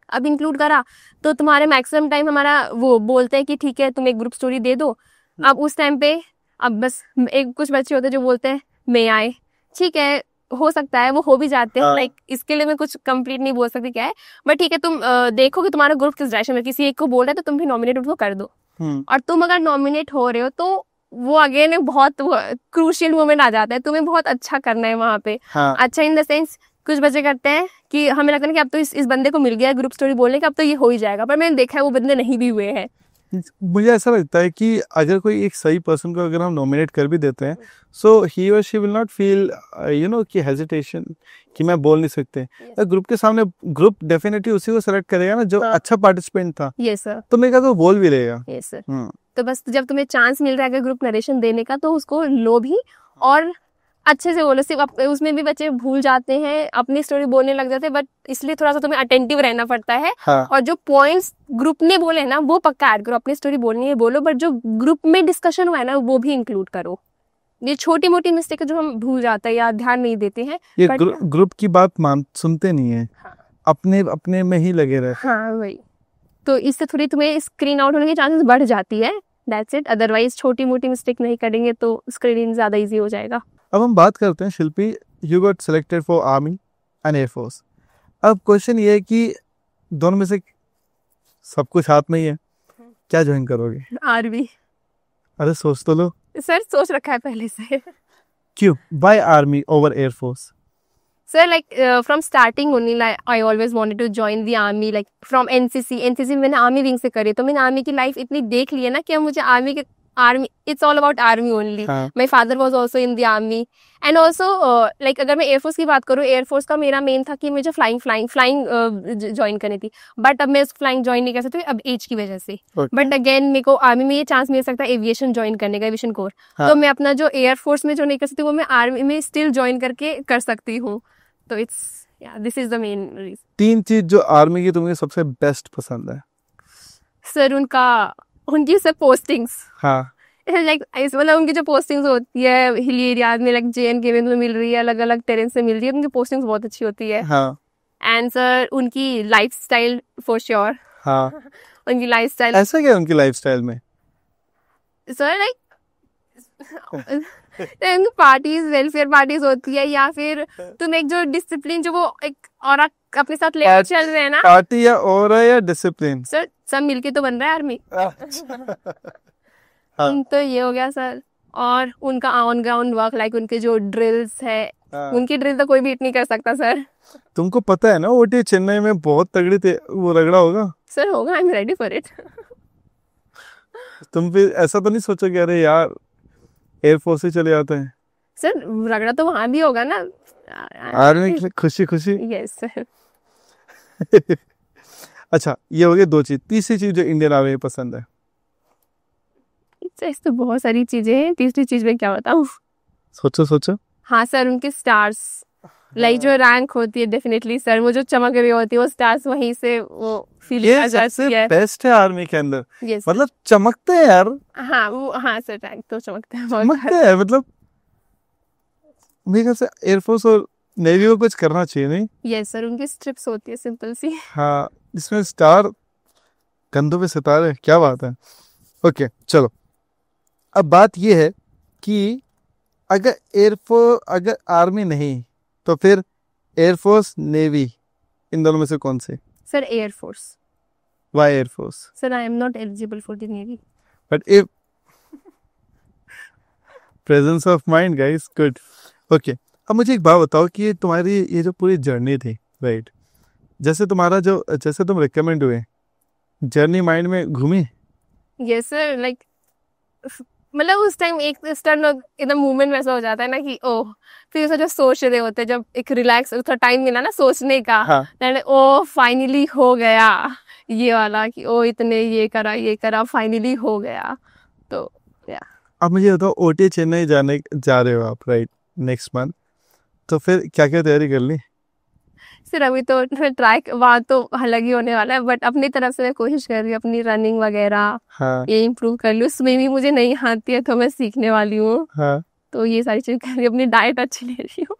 अब इंक्लूड करा तो तुम्हारे मैक्सिमम टाइम हमारा वो बोलते हैं कि ठीक है तुम एक ग्रुप स्टोरी दे दो। अब उस टाइम पे अब बस एक कुछ बच्चे होते हैं जो बोलते हैं मैं आए, ठीक है हो सकता है वो हो भी जाते हैं, लाइक इसके लिए मैं कुछ कंप्लीट नहीं बोल सकती क्या है, बट ठीक है तुम देखो कि तुम्हारा ग्रुप किस डायरेक्शन में, किसी एक को बोल रहा है तो तुम भी नॉमिनेट उसको कर दो। और तुम अगर नॉमिनेट हो रहे हो तो वो अगेन बहुत क्रूशियल मोमेंट आ जाता है, तुम्हें बहुत अच्छा करना है वहाँ पे। अच्छा इन द सेंस कुछ बच्चे करते हैं कि हमें लगता है कि अब तो इस बंदे को मिल गया ग्रुप स्टोरी बोलने का, अब तो ये हो ही जाएगा, पर मैंने देखा है वो बंदे नहीं भी हुए हैं। मुझे ऐसा लगता है कि अगर कोई एक सही पर्सन को अगर हम नॉमिनेट कर भी देते हैं, सो ही और शी विल नॉट फील कि हेजिटेशन कि मैं बोल नहीं सकते। ग्रुप के सामने ग्रुप डेफिनेटली उसी को सेलेक्ट करेगा ना जो अच्छा पार्टिसिपेंट था। Yes sir. तो मेरे को बोल भी रहेगा। Yes sir. तो बस जब तुम्हें चांस मिल रहा है ग्रुप नरेशन देने का तो उसको लो भी और अच्छे से बोलो। सिर्फ उसमें भी बच्चे भूल जाते हैं, अपनी स्टोरी बोलने लग जाते हैं, बट इसलिए थोड़ा सा तुम्हें अटेंटिव रहना पड़ता है। और जो पॉइंट्स ग्रुप ने बोले ना वो पक्का ऐड करो, अपनी स्टोरी बोलनी है बोलो, बट जो ग्रुप में डिस्कशन हुआ है ना वो भी इंक्लूड करो। ये छोटी मोटी मिस्टेक है जो हम भूल जाते हैं या ध्यान नहीं देते हैं। ये ग्रुप की बात सुनते नहीं है। अपने में ही लगे रहते। हाँ वही, तो इससे थोड़ी तुम्हें स्क्रीन आउट होने की चांसेस बढ़ जाती है, दैट्स इट। अदरवाइज छोटी मोटी मिस्टेक नहीं करेंगे तो स्क्रीनिंग ज्यादा इजी हो जाएगा। अब हम बात करते हैं Shilpi, you got selected for army and air force. अब क्वेश्चन ये है कि दोनों में से सब कुछ हाथ में ही है, क्या ज्वाइन करोगे? आर्मी। अरे सोच तो लो। सर सोच रखा है पहले से। क्यों? Why army over air force? Sir, like from starting only, like I always wanted to join the army. Like from NCC मैंने आर्मी विंग से करी, तो मैंने आर्मी की लाइफ इतनी देख ली है ना कि अब मुझे army it's all about army only. My father was also in the army, and also like अगर मैं एयरफोर्स की बात करूँ, एयरफोर्स का मेरा मेन था कि मुझे फ्लाइंग ज्वाइन करनी थी, बट अब मैं फ्लाइंग ज्वाइन नहीं कर सकती अब एज की वजह से। बट अगेन मेरे को आर्मी में ये चांस मिल सकता है एविएशन ज्वाइन करने का, एविएशन कोर। तो मैं अपना जो एयरफोर्स में जो नहीं कर सकती वो मैं आर्मी में स्टिल ज्वाइन करके कर सकती हूँ। तो this is the main reason. 3 चीज जो आर्मी की तुम्हें सबसे बेस्ट पसंद है? सर उनकी सब पोस्टिंग्स। लाइक मतलब उनकी जो पोस्टिंग्स होती है हिली एरियाज में, लाइक JNK में मिल रही है, अलग अलग टेरेन से मिल रही है, उनकी पोस्टिंग्स बहुत अच्छी होती है। एंड सर उनकी लाइफ स्टाइल फॉर श्योर। उनकी लाइफ स्टाइल। ऐसा क्या उनकी लाइफ स्टाइल में? Sir like parties, welfare parties होती है, या फिर तुम एक जो डिसिप्लिन जो वो एक और अपने साथ ले चल रहे हैं ना, पार्टी या और या डिसिप्लिन, सर सब मिलके तो बन रहा है आर्मी। तो ये हो गया सर। और उनका ऑन ग्राउंड वर्क, लाइक उनके जो ड्रिल्स है, उनकी ड्रिल तो कोई बीट नहीं कर सकता सर। तुमको पता है ना ओटी चेन्नई में बहुत तगड़ी वो रगड़ा होगा। सर होगा, I am ready for it. तुम फिर ऐसा तो नहीं सोचो कि अरे यार एयरफोर्स से चले जाते हैं? सर रगड़ा तो वहां भी होगा ना, आर्मी खुशी खुशी। Yes sir. अच्छा ये हो गई 2 चीज। तीसरी चीज जो इंडियन आर्मी पसंद है? तो बहुत सारी चीजें हैं, तीसरी चीज में क्या बताऊं? सोचो। हाँ सर उनके स्टार्स, लाइक जो रैंक होती है, डेफिनेटली सर वो जो चमक रही होती है वो स्टार्स वहीं से वो फील आ जाती है। बेस्ट है आर्मी के अंदर। yes, मतलब चमकते हैं यार। हाँ सर रैंक तो चमकते हैं, मतलब मेरे ख्याल से एयरफोर्स और नेवी को कुछ करना चाहिए नहीं? यस सर उनकी स्ट्रिप्स होती है सिंपल सी। हाँ जिसमें स्टार, कंधों पे सितारे, क्या बात है। ओके चलो, अब बात ये है कि अगर आर्मी नहीं तो फिर एयरफोर्स, नेवी, इन दोनों में से कौन से? Sir air force. Why air force? Sir I am not eligible for the navy. But if presence of mind guys, good. Okay अब मुझे एक बात बताओ कि तुम्हारी ये जो पूरी जर्नी थी, राइट, जैसे तुम रिकमेंड हुए, जर्नी माइंड में घूमी? यस सर, लाइक मतलब उस टाइम एक एकदम मूवमेंट वैसा हो जाता है ना कि ओह, फिर उसे जो सोच रहे होते हैं, जब एक रिलैक्स थोड़ा टाइम मिला ना सोचने का, ओ फाइनली हो गया ये वाला कि ओ इतने ये करा फाइनली हो गया। तो या अब मुझे बताओ, ओटी चेन्नई जा रहे हो आप, राइट, नेक्स्ट मंथ, तो फिर क्या क्या तैयारी कर ली? फिर अभी तो ट्राई वहाँ तो अलग ही होने वाला है, बट अपनी तरफ से मैं कोशिश कर रही हूँ अपनी रनिंग वगैरह ये इम्प्रूव कर लूँ। उसमें भी मुझे नहीं आती है तो मैं सीखने वाली हूँ। तो ये सारी चीज कर रही हूँ, अपनी डाइट अच्छी ले रही हूँ।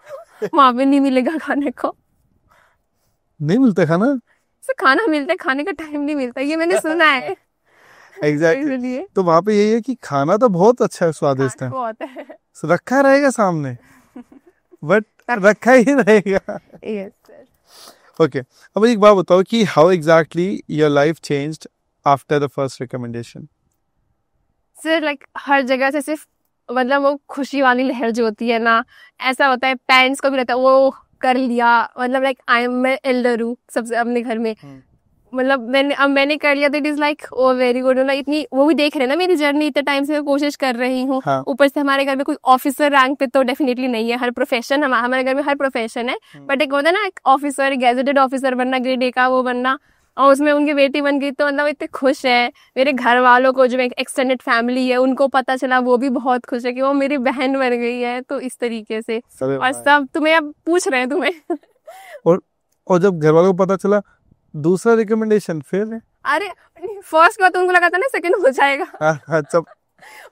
वहाँ पे नहीं मिलेगा खाने को, नहीं मिलता खाना, खाना मिलता है, खाने का टाइम नहीं मिलता, ये मैंने सुना है। एग्जैक्टली तो वहाँ पे यही है कि खाना तो बहुत अच्छा है, स्वादिष्ट है, बहुत है, रखा रहेगा सामने बट रखा ही रहेगा। ओके, अब एक बात बताओ कि how exactly your life changed after the first recommendation? Sir like हर जगह से सिर्फ मतलब वो खुशी वाली लहर जो होती है ना, ऐसा होता है पेरेंट्स को भी रहता है वो कर लिया, मतलब लाइक मैं एल्डर हूँ सबसे अपने घर में, मतलब मैंने कर लिया तो it is like oh very good, मतलब इतनी वो भी देख रहे हैं ना मेरी जर्नी, इतने टाइम से मैं कोशिश कर रही हूँ। ऊपर से हमारे घर में कोई ऑफिसर रैंक पे तो डेफिनेटली नहीं है, हर प्रोफेशन हमारे घर में हर प्रोफेशन है, बट एक होता है ना एक ऑफिसर, गैजेटेड ऑफिसर बनना, ग्रेड ए का वो बनना, और उसमें उनकी बेटी बन गई, तो मतलब इतने खुश है। मेरे घर वालों को जो एक एक्सटेंडेड फैमिली है उनको पता चला, वो भी बहुत खुश है कि वो मेरी बहन बन गई है। तो इस तरीके से और सब तुम्हें अब पूछ रहे हैं तुम्हें और जब घर वालों को पता चला दूसरा रिकमेंडेशन, फिर अरे फर्स्ट का तो उनको लगा था ना सेकंड हो जाएगा। अच्छा,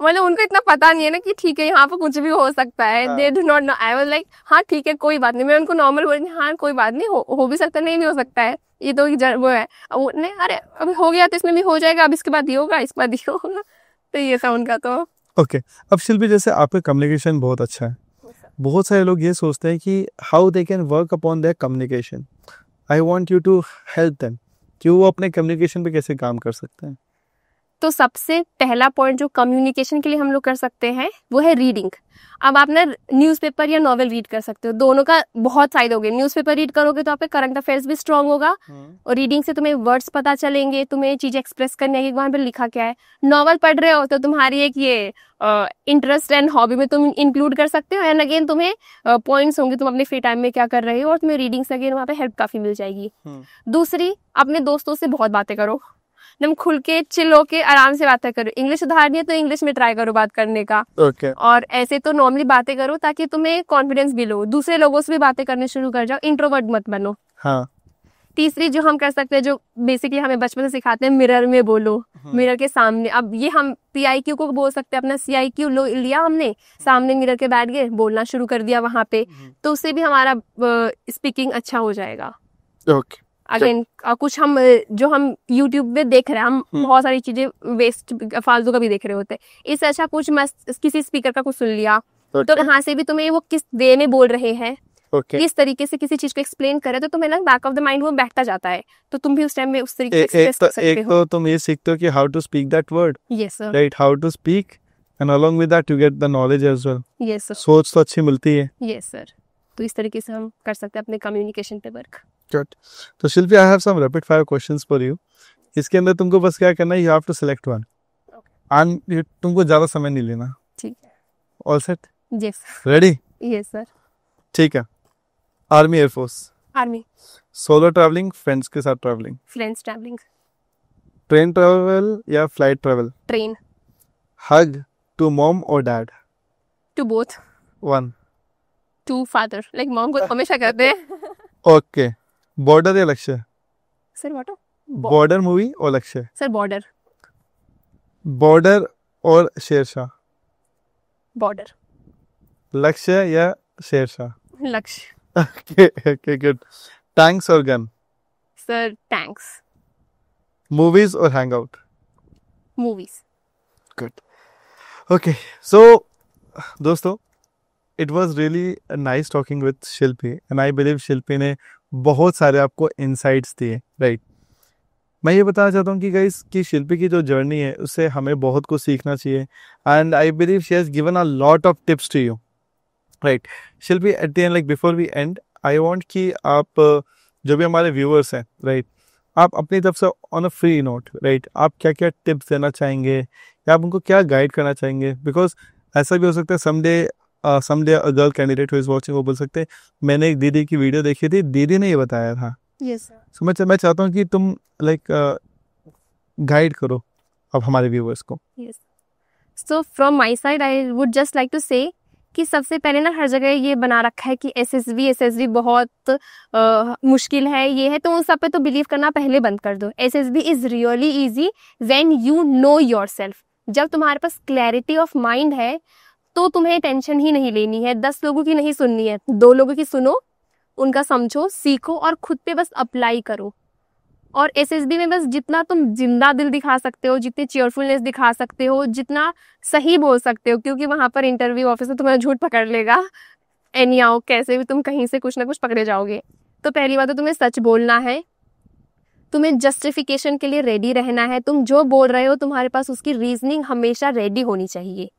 मतलब उनको इतना पता नहीं है ना कि ठीक है यहाँ पर कुछ भी हो सकता है, दे do not know. I was like हाँ ठीक है कोई बात नहीं, मैं उनको नॉर्मल बोल रही हाँ कोई बात नहीं, हो भी सकता है, नहीं हो सकता है, ये तो वो है वो नहीं, अरे अभी हो गया तो इसमें भी हो जाएगा, अब इसके बाद ये होगा, इसके बाद ये होगा, तो ये था उनका। तो ओके, अब शिल्पी जैसे आपका कम्युनिकेशन बहुत अच्छा है, बहुत सारे लोग ये सोचते हैं कि how they can work upon their communication, I want you to help them कि वो अपने कम्युनिकेशन पे कैसे काम कर सकते हैं। तो सबसे पहला पॉइंट जो कम्युनिकेशन के लिए हम लोग कर सकते हैं वो है रीडिंग। अब आप ना न्यूज़पेपर या नॉवेल रीड कर सकते हो, दोनों का बहुत फायदा होगा। न्यूज़पेपर रीड करोगे तो आपका करंट अफेयर्स भी स्ट्रांग होगा, और रीडिंग से तुम्हें वर्ड्स पता चलेंगे, तुम्हें चीजें एक्सप्रेस करने की वहां पर लिखा क्या है। नॉवल पढ़ रहे हो तो तुम्हारी एक ये इंटरेस्ट एंड हॉबी में तुम इंक्लूड कर सकते हो, एंड अगेन तुम्हें पॉइंट्स होंगे तुम अपने फ्री टाइम में क्या कर रहे हो, और तुम्हें रीडिंग से अगेन वहाँ पे हेल्प काफी मिल जाएगी। दूसरी, अपने दोस्तों से बहुत बातें करो, एकदम खुल के चिल होके आराम से बातें करो। इंग्लिश सुधारनी है तो इंग्लिश में ट्राई करो बात करने का, और ऐसे तो नॉर्मली बातें करो ताकि तुम्हें कॉन्फिडेंस भी लो। दूसरे लोगों से भी बातें करने शुरू कर जाओ, इंट्रोवर्ट मत बनो। तीसरी जो हम कर सकते हैं, जो बेसिकली हमें बचपन से सिखाते हैं, मिरर में बोलो, मिरर के सामने। अब ये हम PIQ को बोल सकते हैं, अपना CIQ लिया हमने, सामने मिरर के बैठ गए, बोलना शुरू कर दिया वहां पे, तो उससे भी हमारा स्पीकिंग अच्छा हो जाएगा। अगेन कुछ हम जो हम YouTube में देख रहे हैं, हम बहुत सारी चीजें वेस्ट फालतू का भी देख रहे होते हैं, इससे अच्छा कुछ मस्त किसी स्पीकर का कुछ सुन लिया, तो यहाँ से भी तुम्हें वो किस वे में बोल रहे हैं, किस तरीके से किसी चीज को एक्सप्लेन करे, तो तुम्हें ना बैक ऑफ द माइंड वो बैठता जाता है, तो तुम भी उस टाइम में उस तरीके से एक्सप्रेस कर सकते हो। एक तो तुम ये सीखते हो कि how to speak that word, yes sir, right, how to speak, and along with that you get the knowledge as well. Yes sir, सोच तो अच्छी मिलती है। यस सर, तो इस तरीके से हम कर सकते हैं अपने कम्युनिकेशन पे वर्क। गुड। तो Shilpi, I have some rapid fire questions for you. इसके अंदर तुमको बस क्या करना है, you have to select one, and तुमको ज्यादा समय नहीं लेना। ठीक है, all set? Yes, ready? Yes sir. ठीक है, army, air force? Army. Solo traveling, friends के साथ traveling? Friends traveling. Train travel या flight travel? Train. Hug to mom और dad? To both. One. To father, like mom को हमेशा करते हैं। ओके, बॉर्डर या लक्ष्य? Sir what? बॉर्डर मूवी और लक्ष्य? Sir border. बॉर्डर और शेरशाह? बॉर्डर। लक्ष्य या Shershaah? Lakshya. Okay good. Tanks और गन? Sir tanks. मूवीज और hangout? Movies. Good. Okay, so दोस्तों, it was really nice talking with Shilpi, and I believe Shilpi ने बहुत सारे आपको इंसाइट्स दिए, राइट। मैं ये बताना चाहता हूँ कि गाइस कि शिल्पी की जो जर्नी है उससे हमें बहुत कुछ सीखना चाहिए, and I believe she has given a lot of tips to you, right. Shilpi, at the end, like before we end, I want कि आप जो भी हमारे व्यूअर्स हैं, राइट, आप अपनी तरफ से on a free note, right, आप क्या क्या टिप्स देना चाहेंगे या आप उनको क्या गाइड करना चाहेंगे? बिकॉज ऐसा भी हो सकता है someday a girl candidate who is watching वो बोल सकते हैं मैंने एक दीदी की वीडियो देखी थी, दीदी ने ये बताया था। Yes sir. सो मैं चाहता हूँ कि तुम लाइक गाइड करो अब हमारे व्यूअर्स को। Yes, so from my side I would just like to say कि सबसे पहले ना हर जगह ये बना रखा है कि एसएसबी बहुत मुश्किल है, ये है, तो उन सब पे तो बिलीव करना पहले बंद कर दो। SSB is really easy when you know yourself. जब तुम्हारे पास क्लैरिटी ऑफ माइंड है तो तुम्हें टेंशन ही नहीं लेनी है, 10 लोगों की नहीं सुननी है, 2 लोगों की सुनो, उनका समझो, सीखो और खुद पे बस अप्लाई करो। और एसएसबी में बस जितना तुम जिंदा दिल दिखा सकते हो, जितनी चीयरफुलनेस दिखा सकते हो, जितना सही बोल सकते हो, क्योंकि वहां पर इंटरव्यू ऑफिसर तुम्हारा झूठ पकड़ लेगा एनी आओ, कैसे भी तुम कहीं से कुछ ना कुछ पकड़े जाओगे। तो पहली बात तो तुम्हें सच बोलना है, तुम्हें जस्टिफिकेशन के लिए रेडी रहना है, तुम जो बोल रहे हो तुम्हारे पास उसकी रीजनिंग हमेशा रेडी होनी चाहिए।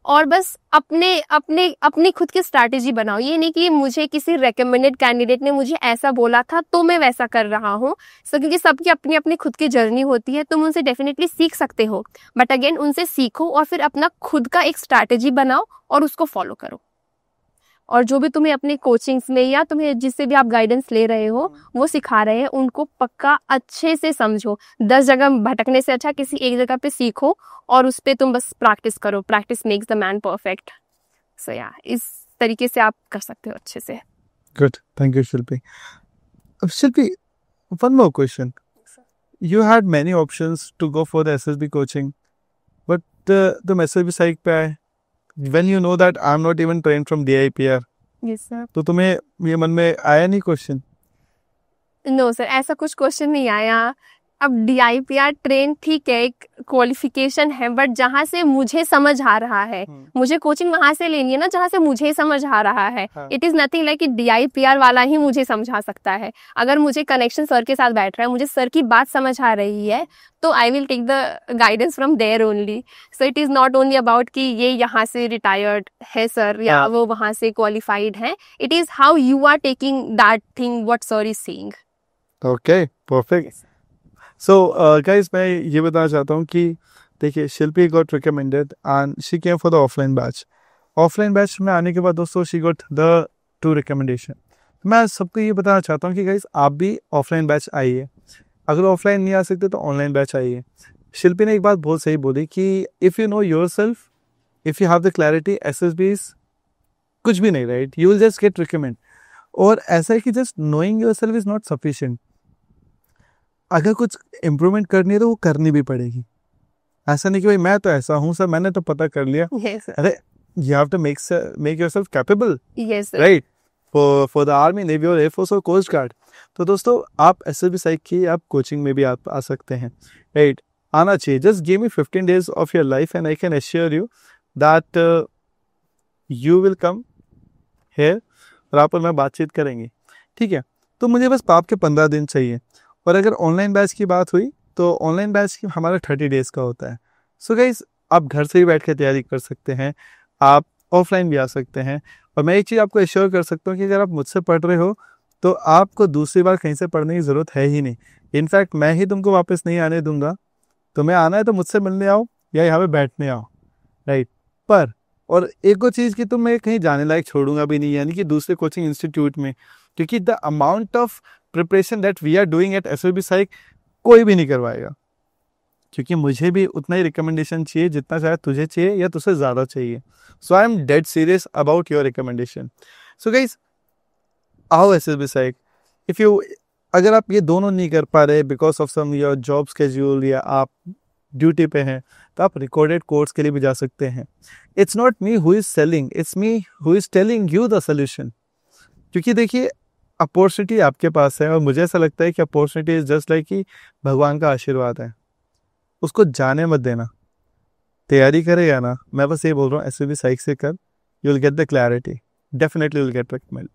और बस अपनी खुद की स्ट्रैटेजी बनाओ। ये नहीं कि मुझे किसी रेकमेंडेड कैंडिडेट ने मुझे ऐसा बोला था तो मैं वैसा कर रहा हूँ। सो क्योंकि सबकी अपनी अपनी खुद की जर्नी होती है, तुम उनसे डेफिनेटली सीख सकते हो, बट अगेन उनसे सीखो और फिर अपना खुद का एक स्ट्रैटेजी बनाओ और उसको फॉलो करो। और जो भी तुम्हें अपने कोचिंग्स में या तुम्हें जिससे भी आप गाइडेंस ले रहे हो वो सिखा रहे हैं, उनको पक्का अच्छे से समझो। 10 जगह भटकने से अच्छा किसी एक जगह पे सीखो और उस पर तुम बस प्रैक्टिस करो। Practice makes the man perfect. So या इस तरीके से आप कर सकते हो अच्छे से। Good, thank you Shilpi. अब Shilpi, one more question, you had many options to go for the SSB coaching, but the SSB site पे आए, when you know that I'm not even trained from DIPR, yes sir. तो तुम्हें ये मन में आया नहीं क्वेश्चन? नो सर, ऐसा कुछ क्वेश्चन नहीं आया। अब DIPR ट्रेन ठीक है, एक क्वालिफिकेशन है, बट जहाँ से मुझे समझ आ रहा है, मुझे कोचिंग वहां से लेनी है ना जहाँ से मुझे समझ आ रहा है। इट इज नथिंग लाइक कि DIPR वाला ही मुझे समझा सकता है। अगर मुझे कनेक्शन सर के साथ बैठ रहा है, मुझे सर की बात समझ आ रही है, तो I will take the guidance from there only. So it is not only about कि ये यहाँ से रिटायर्ड है सर या वो वहां से क्वालिफाइड है। It is how you are taking that thing what sir is saying. Okay, perfect. So guys, मैं ये बताना चाहता हूँ कि देखिए, Shilpi got recommended and she came for the offline batch. Offline batch में आने के बाद दोस्तों शी गॉट द 2 रिकमेंडेशन। मैं सबको ये बताना चाहता हूँ कि गाइस आप भी ऑफलाइन बैच आइए। अगर ऑफलाइन नहीं आ सकते तो ऑनलाइन बैच आइए। शिल्पी ने एक बात बहुत सही बोली कि if you know your self, if you have the clarity, SSB कुछ भी नहीं, right, you will just get recommend. और ऐसा है कि just knowing your self is not sufficient. अगर कुछ इम्प्रूवमेंट करनी है तो वो करनी भी पड़ेगी। ऐसा नहीं कि भाई मैं तो ऐसा हूँ सर, मैंने तो पता कर लिया। yes, अरे you have to make yourself capable, yes, right, for the army, navy और एयरफोर्स और कोस्ट गार्ड। तो दोस्तों आप SSB साइक की आप कोचिंग में भी आप आ सकते हैं, राइट, आना चाहिए। Just give me 15 days of your life and I can assure you that you will come here और आप और मैं बातचीत करेंगे, ठीक है। तो मुझे बस आपके 15 दिन चाहिए। और अगर ऑनलाइन बैच की बात हुई तो ऑनलाइन बैच की हमारा 30 days का होता है। सो गाइस, आप घर से भी बैठ के तैयारी कर सकते हैं, आप ऑफलाइन भी आ सकते हैं। और मैं एक चीज़ आपको एश्योर कर सकता हूँ कि अगर आप मुझसे पढ़ रहे हो तो आपको दूसरी बार कहीं से पढ़ने की ज़रूरत है ही नहीं। इनफैक्ट मैं ही तुमको वापस नहीं आने दूंगा। तुम्हें आना है तो मुझसे मिलने आओ या यहाँ पे बैठने आओ, राइट। पर और एक और चीज़ कि मैं कहीं जाने लायक छोड़ूंगा भी नहीं, यानी कि दूसरे कोचिंग इंस्टीट्यूट में, क्योंकि the amount of preparation that we are doing at SSB psych कोई भी नहीं करवाएगा। क्योंकि मुझे भी उतना ही रिकमेंडेशन चाहिए जितना शायद तुझे चाहिए या तुझसे ज़्यादा चाहिए। So I am dead serious about your recommendation. So guys, आओ SSB साइक। इफ़ यू, अगर आप ये दोनों नहीं कर पा रहे because of some your job schedule या आप ड्यूटी पे हैं, तो आप रिकॉर्डेड कोर्स के लिए भी जा सकते हैं। It's not me who is selling, it's me who is telling you the solution. क्योंकि देखिए, अपॉर्चुनिटी आपके पास है और मुझे ऐसा लगता है कि अपॉर्चुनिटी इज जस्ट लाइक कि भगवान का आशीर्वाद है, उसको जाने मत देना। तैयारी करेगा ना, मैं बस ये बोल रहा हूँ, SSB साइक से कर, you will get the clarity, definitely you will get recommend.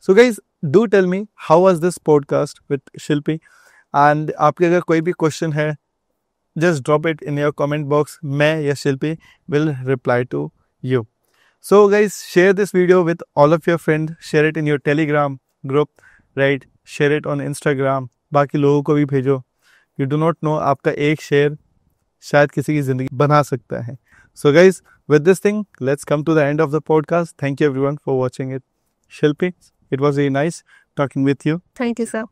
So guys, do tell me how was this podcast with Shilpi, and आपके अगर कोई भी क्वेश्चन है, just drop it in your comment box. मैं या शिल्पी will reply to you. So guys, share this video with all of your friends, share it in your Telegram group, right? Share it on Instagram, बाकी लोगों को भी भेजो। You do not know, आपका एक share शायद किसी की ज़िंदगी बना सकता है। So guys, with this thing, let's come to the end of the podcast. Thank you everyone for watching it. Shilpi, it was really nice talking with you. Thank you, sir.